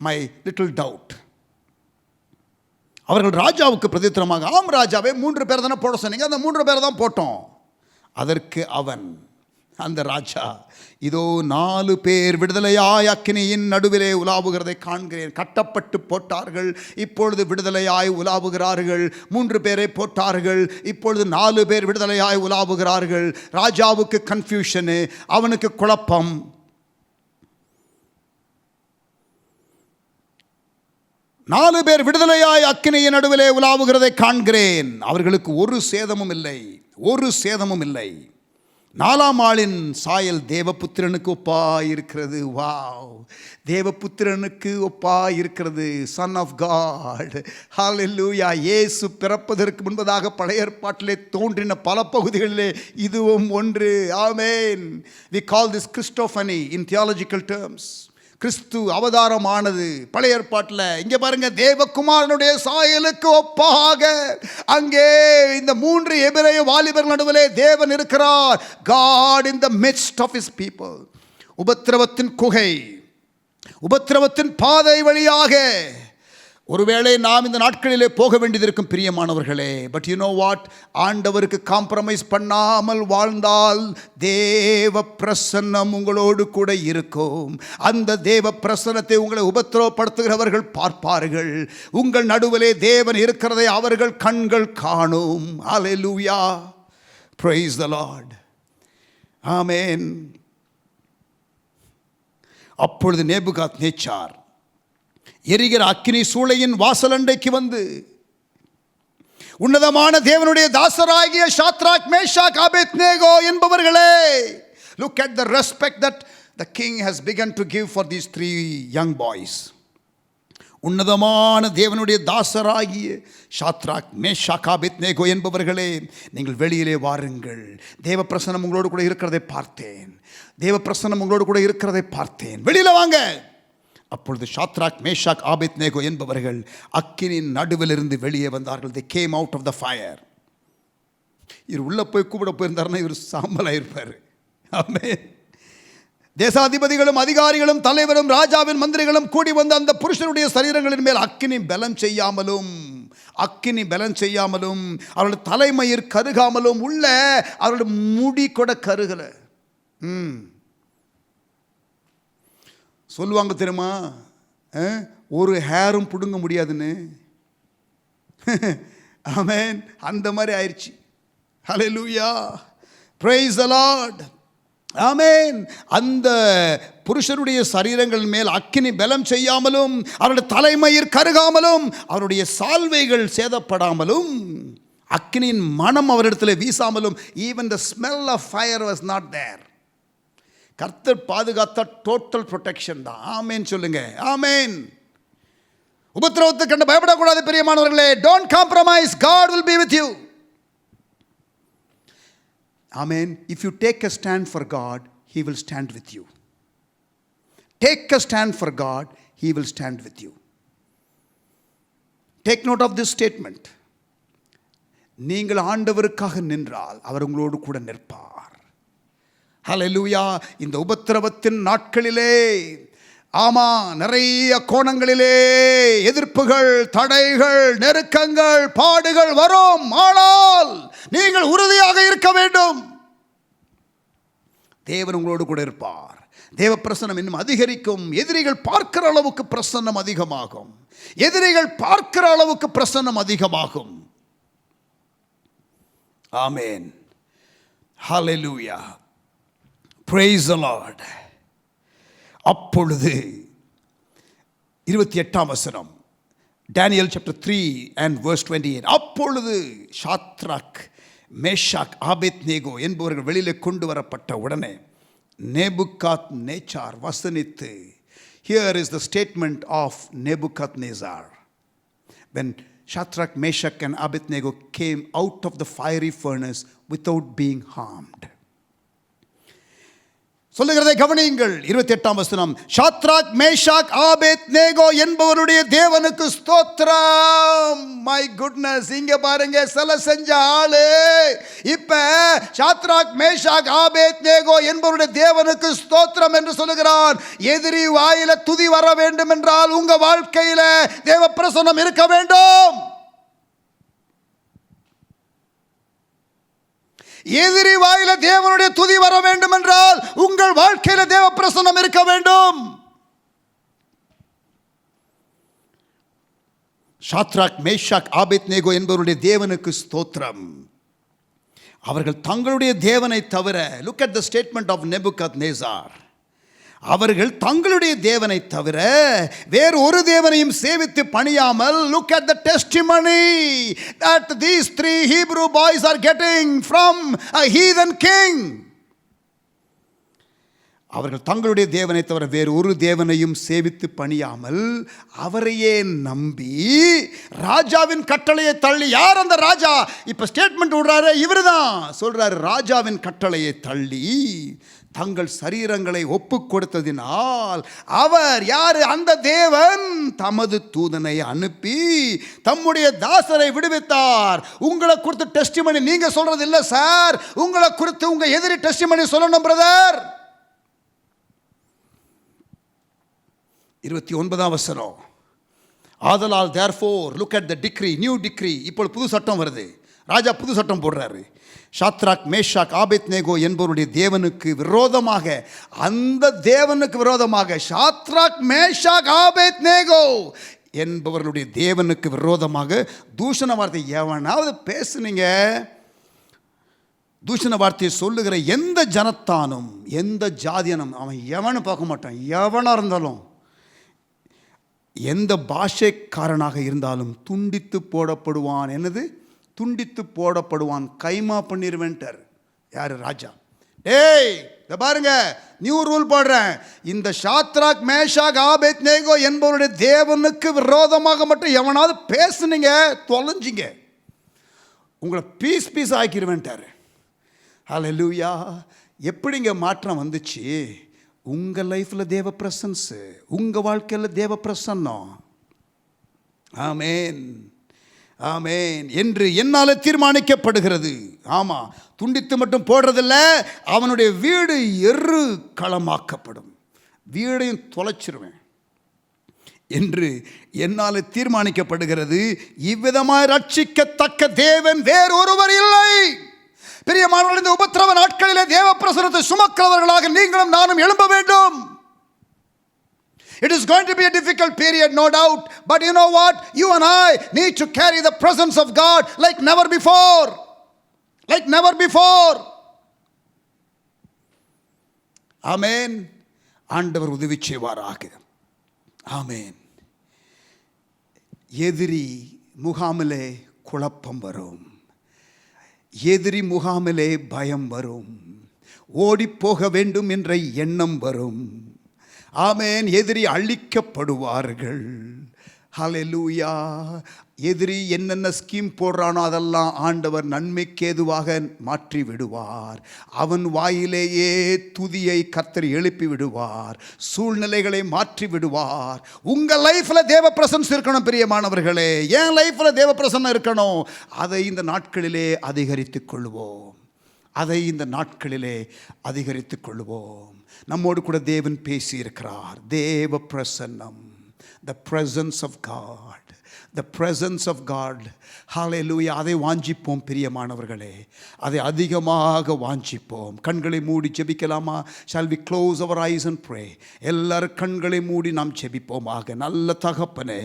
my little doubt. அவர்கள் ராஜாவுக்கு பிரதித்திரமாக, ஆம் ராஜாவே, 3 பேர் தானே போட சொன்னீங்க, அந்த 3 பேர் தான் போட்டோம். அதற்கு அவன், அந்த ராஜா, இதோ 4 பேர் விடுதலையாய் அக்கினியின் நடுவிலே உலாவுகிறதை காண்கிறேன். கட்டப்பட்டு போட்டார்கள், இப்பொழுது விடுதலையாய் உலாவுகிறார்கள். 3 பேரை போட்டார்கள், இப்பொழுது 4 பேர் விடுதலையாய் உலாவுகிறார்கள். ராஜாவுக்கு கன்ஃபியூஷனு, அவனுக்கு குழப்பம். நாலு பேர் விடுதலையாய் அக்கினியின் நடுவிலே உலாவுகிறதை காண்கிறேன். அவர்களுக்கு ஒரு சேதமும் இல்லை, ஒரு சேதமும் இல்லை. 4ஆம் ஆளின் சாயல் தேவபுத்திரனுக்கு ஒப்பாய் இருக்கிறது. வாவ், தேவபுத்திரனுக்கு ஒப்பாய் இருக்கிறது. Son of God. ஹல்லேலூயா. இயேசு பிறப்பதற்கு முன்பதாக பழைய ஏற்பாட்டிலே தோன்றின பல பகுதிகளிலே இதுவும் ஒன்று. ஆமென். we call this Christophany in theological terms. கிறிஸ்து அவதாரமானது பழைய ஏற்பாட்டில். இங்கே பாருங்க, தேவகுமாரனுடைய சாயலுக்கு ஒப்பாக அங்கே இந்த 3 எபிரேய வாலிபர்கள் நடுவிலே தேவன் இருக்கிறார். God in the midst of his people. உபத்திரவத்தின் குகை, உபத்திரவத்தின் பாதை வழியாக ஒருவேளை நாம் இந்த நாட்களிலே போக வேண்டியது இருக்கும் பிரியமானவர்களே. பட் யூ நோ வாட், ஆண்டவருக்கு காம்ப்ரமைஸ் பண்ணாமல் வாழ்ந்தால் தேவ பிரசன்னம் உங்களோடு கூட இருக்கும். அந்த தேவ பிரசன்னத்தை உங்களை உபத்திரவப்படுத்துகிறவர்கள் பார்ப்பார்கள். உங்கள் நடுவிலே தேவன் இருக்கிறதை அவர்கள் கண்கள் காணும். Hallelujah, praise the Lord, amen. அப்பொழுது நேபுகாத்நேச்சார் எரிகிற அக்கினி சூளையின் வாசலண்டைக்கு வந்து உன்னதமான தேவனுடைய தாசராகிய ஷாத்ராக், மேஷாக், ஆபேத்நேகோ என்பவர்களே, look at the respect that the king has begun to give for these three young boys. உன்னதமான தேவனுடைய தாசராகிய ஷாத்ராக், மேஷாக், ஆபேத்நேகோ என்பவர்களே, நீங்கள் வெளியிலே வாருங்கள். தேவ பிரசன்னம் உங்களோடு கூட இருக்கிறதை பார்த்தேன். தேவ பிரசன்னம் உங்களோடு கூட இருக்கிறதை பார்த்தேன். வெளியில வாங்க. அப்பொழுது ஷாத்ராக், மேஷாக், ஆபேத்நேகோ என்பவர்கள் அக்கினியின் நடுவிலிருந்து வெளியே வந்தார்கள். they came out of the fire. இவர் உள்ள போய் கூப்பிட போயிருந்தாருன்னா இவர் சாம்பலாயிருப்பார். ஆமென். தேசாதிபதிகளும் அதிகாரிகளும் தலைவரும் ராஜாவின் மந்திரிகளும் கூடி வந்த அந்த புருஷனுடைய சரீரங்களின் மேல் அக்கினி பலம் செய்யாமலும் அவருடைய தலைமயிர் கருகாமலும் உள்ள அவருடைய முடி கூட கருகல. சொல்லுவாங்க தெரியுமா, ஒரு ஹேரும் பிடுங்க முடியாதுன்னு. ஆமென். அந்த மாதிரி ஆயிடுச்சு. ஹல்லேலூயா, பிரைஸ் தி லார்ட், ஆமென். அந்த புருஷருடைய சரீரங்கள் மேல் அக்கினி பலம் செய்யாமலும் அவருடைய தலைமயிர் கருகாமலும் அவருடைய சால்வைகள் சேதப்படாமலும் அக்கினியின் மனம் அவரிடத்தில் வீசாமலும், even the smell of fire was not there. கர்த்தர் பாதுகாத்த டோட்டல் ப்ரொடெக்ஷன் தான். ஆமென் சொல்லுங்க, ஆமென். உபத்திரவத்தை கண்டு பயப்படக்கூடாது பிரியமானவர்களே. Don't compromise, God will be with you. Amen. If you take a stand for God, He will stand with you. Take a stand for God, He will stand with you. Take note of this statement. நீங்கள் ஆண்டவருக்காக நின்றால் அவர் உங்களோடு கூட நிற்பார். ஹல்லேலூயா. இந்த உபத்திரவத்தின் நாட்களிலே, ஆமா, நிறைய கோணங்களிலே எதிர்ப்புகள், தடைகள், நெருக்கங்கள், பாடுகள் வரும். ஆனால் நீங்கள் உறுதியாக இருக்க வேண்டும். தேவன் உங்களோடு கூட இருப்பார். தேவ பிரசன்னம் இன்னும் அதிகரிக்கும். எதிரிகள் பார்க்கிற அளவுக்கு பிரசன்னம் அதிகமாகும். எதிரிகள் பார்க்கிற அளவுக்கு பிரசன்னம் அதிகமாகும். ஆமென். ஹல்லேலூயா, praise the Lord. அப்பொழுது 28ஆம் வசனம், Daniel chapter 3 and verse 28. அப்பொழுது ஷாத்ராக், மேஷாக், ஆபேத்நேகோ என்பவர்கள் வெளியிலே கொண்டு வரப்பட்ட உடனே Nebuchadnezzar வசனித்து, here is the statement of Nebuchadnezzar. When Shadrach, Meshach and Abednego came out of the fiery furnace without being harmed. சொல்லுகிறதை கவனியுங்கள். 28ஆம் வசனம், ஷாத்ராக், மேஷாக், ஆபேத்நேகோ என்பவருடைய தேவனுக்கு ஸ்தோத்திரம். மை குட்னஸ், இங்க பாருங்க, சில செஞ்ச ஆளு இப்ப ஷாத்ராக், மேஷாக், ஆபேத்நேகோ என்பவருடைய தேவனுக்கு ஸ்தோத்திரம் என்று சொல்லுகிறான். எதிரி வாயில துதி வர வேண்டும் என்றால் உங்க வாழ்க்கையில தேவ பிரசன்னம் இருக்க வேண்டும். எதிரி வாயில தேவனுடைய துதி வர வேண்டும் என்றால் உங்கள் வாழ்க்கையில தேவ பிரசன்னம் இருக்க வேண்டும். ஷாத்ராக், மேஷாக், ஆபேத்நேகோ என்பவருடைய தேவனுக்கு ஸ்தோத்திரம். அவர்கள் தங்களுடைய தேவனை தவிர, look at the statement of Nebuchadnezzar, அவர்கள் தங்களுடைய தேவனை தவிர வேறு ஒரு தேவனையும் சேவித்து பணியாமல், look at the testimony that these three Hebrew boys are getting from a heathen king. அவர்கள் தங்களுடைய தேவனை தவிர வேறு ஒரு தேவனையும் சேவித்து பணியாமல் அவரையே நம்பி ராஜாவின் கட்டளையை தள்ளி, யார் அந்த ராஜா? இப்ப ஸ்டேட்மெண்ட் விடுறாரு, இவர்தான் சொல்றாரு, ராஜாவின் கட்டளையை தள்ளி தங்கள் சரீரங்களை ஒப்பு கொடுத்ததினால் அவர், யாரு அந்த தேவன், தமது தூதனை அனுப்பி தம்முடைய தாசரை விடுவித்தார். உங்களை குறித்து டெஸ்டிமனி நீங்க சொல்றது இல்ல சார், உங்களை குறித்து உங்க எதிரி டெஸ்டிமனி சொல்லணும் பிரதர். 29ஆம் வசனம், ஆதலால் therefore look at the decree, new decree. இப்போ புது சட்டம் வருது. ராஜா புது சட்டம் போடுறாரு. ஷாத்ராக் மேஷாக் ஆபேத்நேகோ என்பவருடைய தேவனுக்கு விரோதமாக, அந்த தேவனுக்கு விரோதமாக, ஷாத்ராக் மேஷாக் ஆபேத்நேகோ என்பவர்களுடைய தேவனுக்கு விரோதமாக தூஷண வார்த்தை எவனாவது பேசுனீங்க, தூஷண வார்த்தையை சொல்லுகிற எந்த ஜனத்தானும் எந்த ஜாதியனும் அவன் எவனு பார்க்க மாட்டான். எவனாக இருந்தாலும் எந்த பாஷைக்காரனாக இருந்தாலும் துண்டித்து போடப்படுவான். என்னது? துண்டித்து போடப்படுவான். கைமா பண்ணிடுவேன்ட்டார். யார்? ராஜா. டேய் இதை பாருங்க, நியூ ரூல் போடுறேன். இந்த ஷாத்ராக் மேஷாக் ஆபேத்நேகோ என்பவருடைய தேவனுக்கு விரோதமாக மட்டும் எவனாவது பேசுனீங்க, தொலைஞ்சிங்க, உங்களை பீஸ் பீஸ் ஆக்கிடுவேன்ட்டார். ஹல்லேலூயா. எப்படிங்க மாற்றம் வந்துச்சு? உங்கள் லைஃப்பில் தேவ பிரசன்ஸு, உங்கள் வாழ்க்கையில் தேவ பிரசன்னம். ஆமேன், ஆமேன் என்று என்னால் தீர்மானிக்கப்படுகிறது. ஆமாம், துண்டித்து மட்டும் போடுறதில்ல, அவனுடைய வீடு எரு களமாக்கப்படும். வீடையும் தொலைச்சிருவேன் என்று என்னால் தீர்மானிக்கப்படுகிறது. இவ்விதமாய் ரட்சிக்கத்தக்க தேவன் வேறொருவர் இல்லை. பிரியமானவர்களே, இந்த உபத்திரவ நாட்களிலே தேவ பிரசன்னத்தை சுமக்கிறவர்களாக நீங்களும் நானும் எழும்ப வேண்டும். It is going to be a difficult period, no doubt, but you know what? You and I need to carry the presence of God like never before. Like never before. Amen. ஆண்டவர் உதவி செய்வாராக. ஆமென். எதிரி முகாமிலே குழப்பம் வரும், எதிரி முகாமிலே பயம் வரும், ஓடி போக வேண்டும் என்ற எண்ணம் வரும். ஆமென். எதிரி அழிக்கப்படுவார்கள். ஹல்லேலூயா. எதிரி என்னென்ன ஸ்கீம் போடுறானோ அதெல்லாம் ஆண்டவர் நன்மைக்கு ஏதுவாக மாற்றி விடுவார். அவன் வாயிலேயே துதியை கர்த்தர் எழுப்பி விடுவார், சூழ்நிலைகளை மாற்றி விடுவார். உங்கள் லைஃப்பில் தேவ பிரசன்னம் இருக்கணும் பிரியமானவர்களே. என் லைஃப்பில் தேவ பிரசன்னம் இருக்கணும். அதை இந்த நாட்களிலே அதிகரித்துக் கொள்வோம். அதை இந்த நாட்களிலே அதிகரித்துக் கொள்வோம். நம்மோடு கூட தேவன் பேசி இருக்கிறார். தேவ பிரசன்னம், the presence of God, the presence of God. ஹல்லேலூயா. அதை வாஞ்சிப்போம் பிரியமானவர்களே, அதை அதிகமாக வாஞ்சிப்போம். கண்களை மூடி ஜெபிக்கலாமா? shall we close our eyes and pray? எல்லாரும் கண்களை மூடி நாம் ஜெபிப்போமாக. நல்ல தகப்பனே,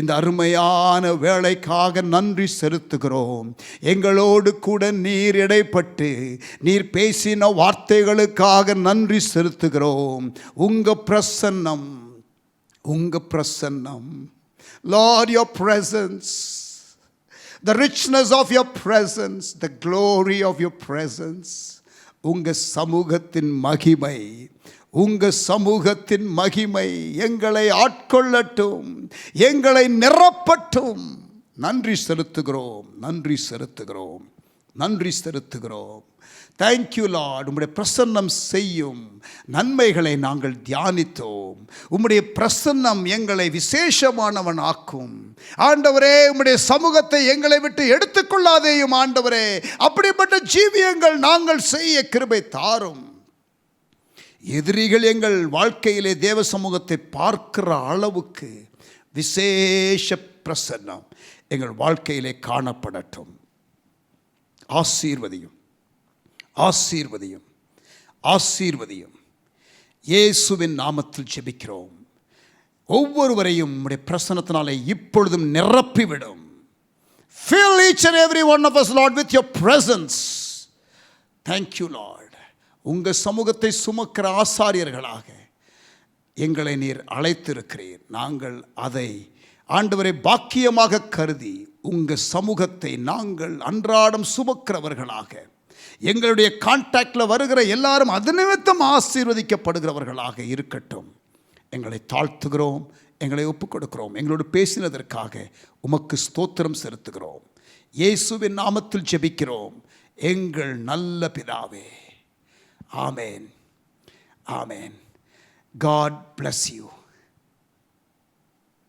இந்த அருமையான வேளைக்காக நன்றி செலுத்துகிறோம். எங்களோடு கூட நீர் இடைப்பட்டு நீர் பேசின வார்த்தைகளுக்காக நன்றி செலுத்துகிறோம். உங்க பிரசன்னம், உங்க பிரசன்னம், Lord, your presence, the richness of your presence, the glory of your presence, உங்க சமூகத்தின் மகிமை, உங்க சமூகத்தின் மகிமை எங்களை ஆட்கொள்ளட்டும், எங்களை நிரப்பட்டும். நன்றி செலுத்துகிறோம், நன்றி செலுத்துகிறோம், நன்றி செலுத்துகிறோம். Thank you Lord. உம்முடைய பிரசன்னம் செய்யும் நன்மைகளை நாங்கள் தியானித்தோம். உம்முடைய பிரசன்னம் எங்களை விசேஷமானவன் ஆக்கும். ஆண்டவரே, உம்முடைய சமூகத்தை எங்களை விட்டு எடுத்துக்கொள்ளாதேயும் ஆண்டவரே. அப்படிப்பட்ட ஜீவியங்கள் நாங்கள் செய்ய கிருபை தாரும். எதிரிகள் எங்கள் வாழ்க்கையிலே தேவ சமூகத்தை பார்க்கிற அளவுக்கு விசேஷ பிரசன்னம் எங்கள் வாழ்க்கையிலே காணப்படட்டும். ஆசீர்வதியும், ஆசீர்வதியும், ஆசீர்வதியும். இயேசுவின் நாமத்தில் ஜெபிக்கிறோம். ஒவ்வொருவரையும் உம்முடைய பிரசன்னத்தினாலே இப்பொழுதும் நிரப்பிவிடும். Fill each and every one of us, Lord, with your presence. Thank you, Lord. உங்கள் சமூகத்தை சுமக்கிற ஆசாரியர்களாக எங்களை நீர் அழைத்திருக்கிறீர். நாங்கள் அதை ஆண்டவரை பாக்கியமாக கருதி உங்கள் சமூகத்தை நாங்கள் அன்றாடம் சுமக்கிறவர்களாக, எங்களுடைய கான்டாக்டில் வருகிற எல்லாரும் அது நிமித்தம் ஆசீர்வதிக்கப்படுகிறவர்களாக இருக்கட்டும். எங்களை தாழ்த்துகிறோம், எங்களை ஒப்புக் கொடுக்கிறோம். எங்களோடு பேசினதற்காக உமக்கு ஸ்தோத்திரம் செலுத்துகிறோம். இயேசுவின் நாமத்தில் ஜெபிக்கிறோம் எங்கள் நல்ல பிதாவே. ஆமேன், ஆமேன். God bless you.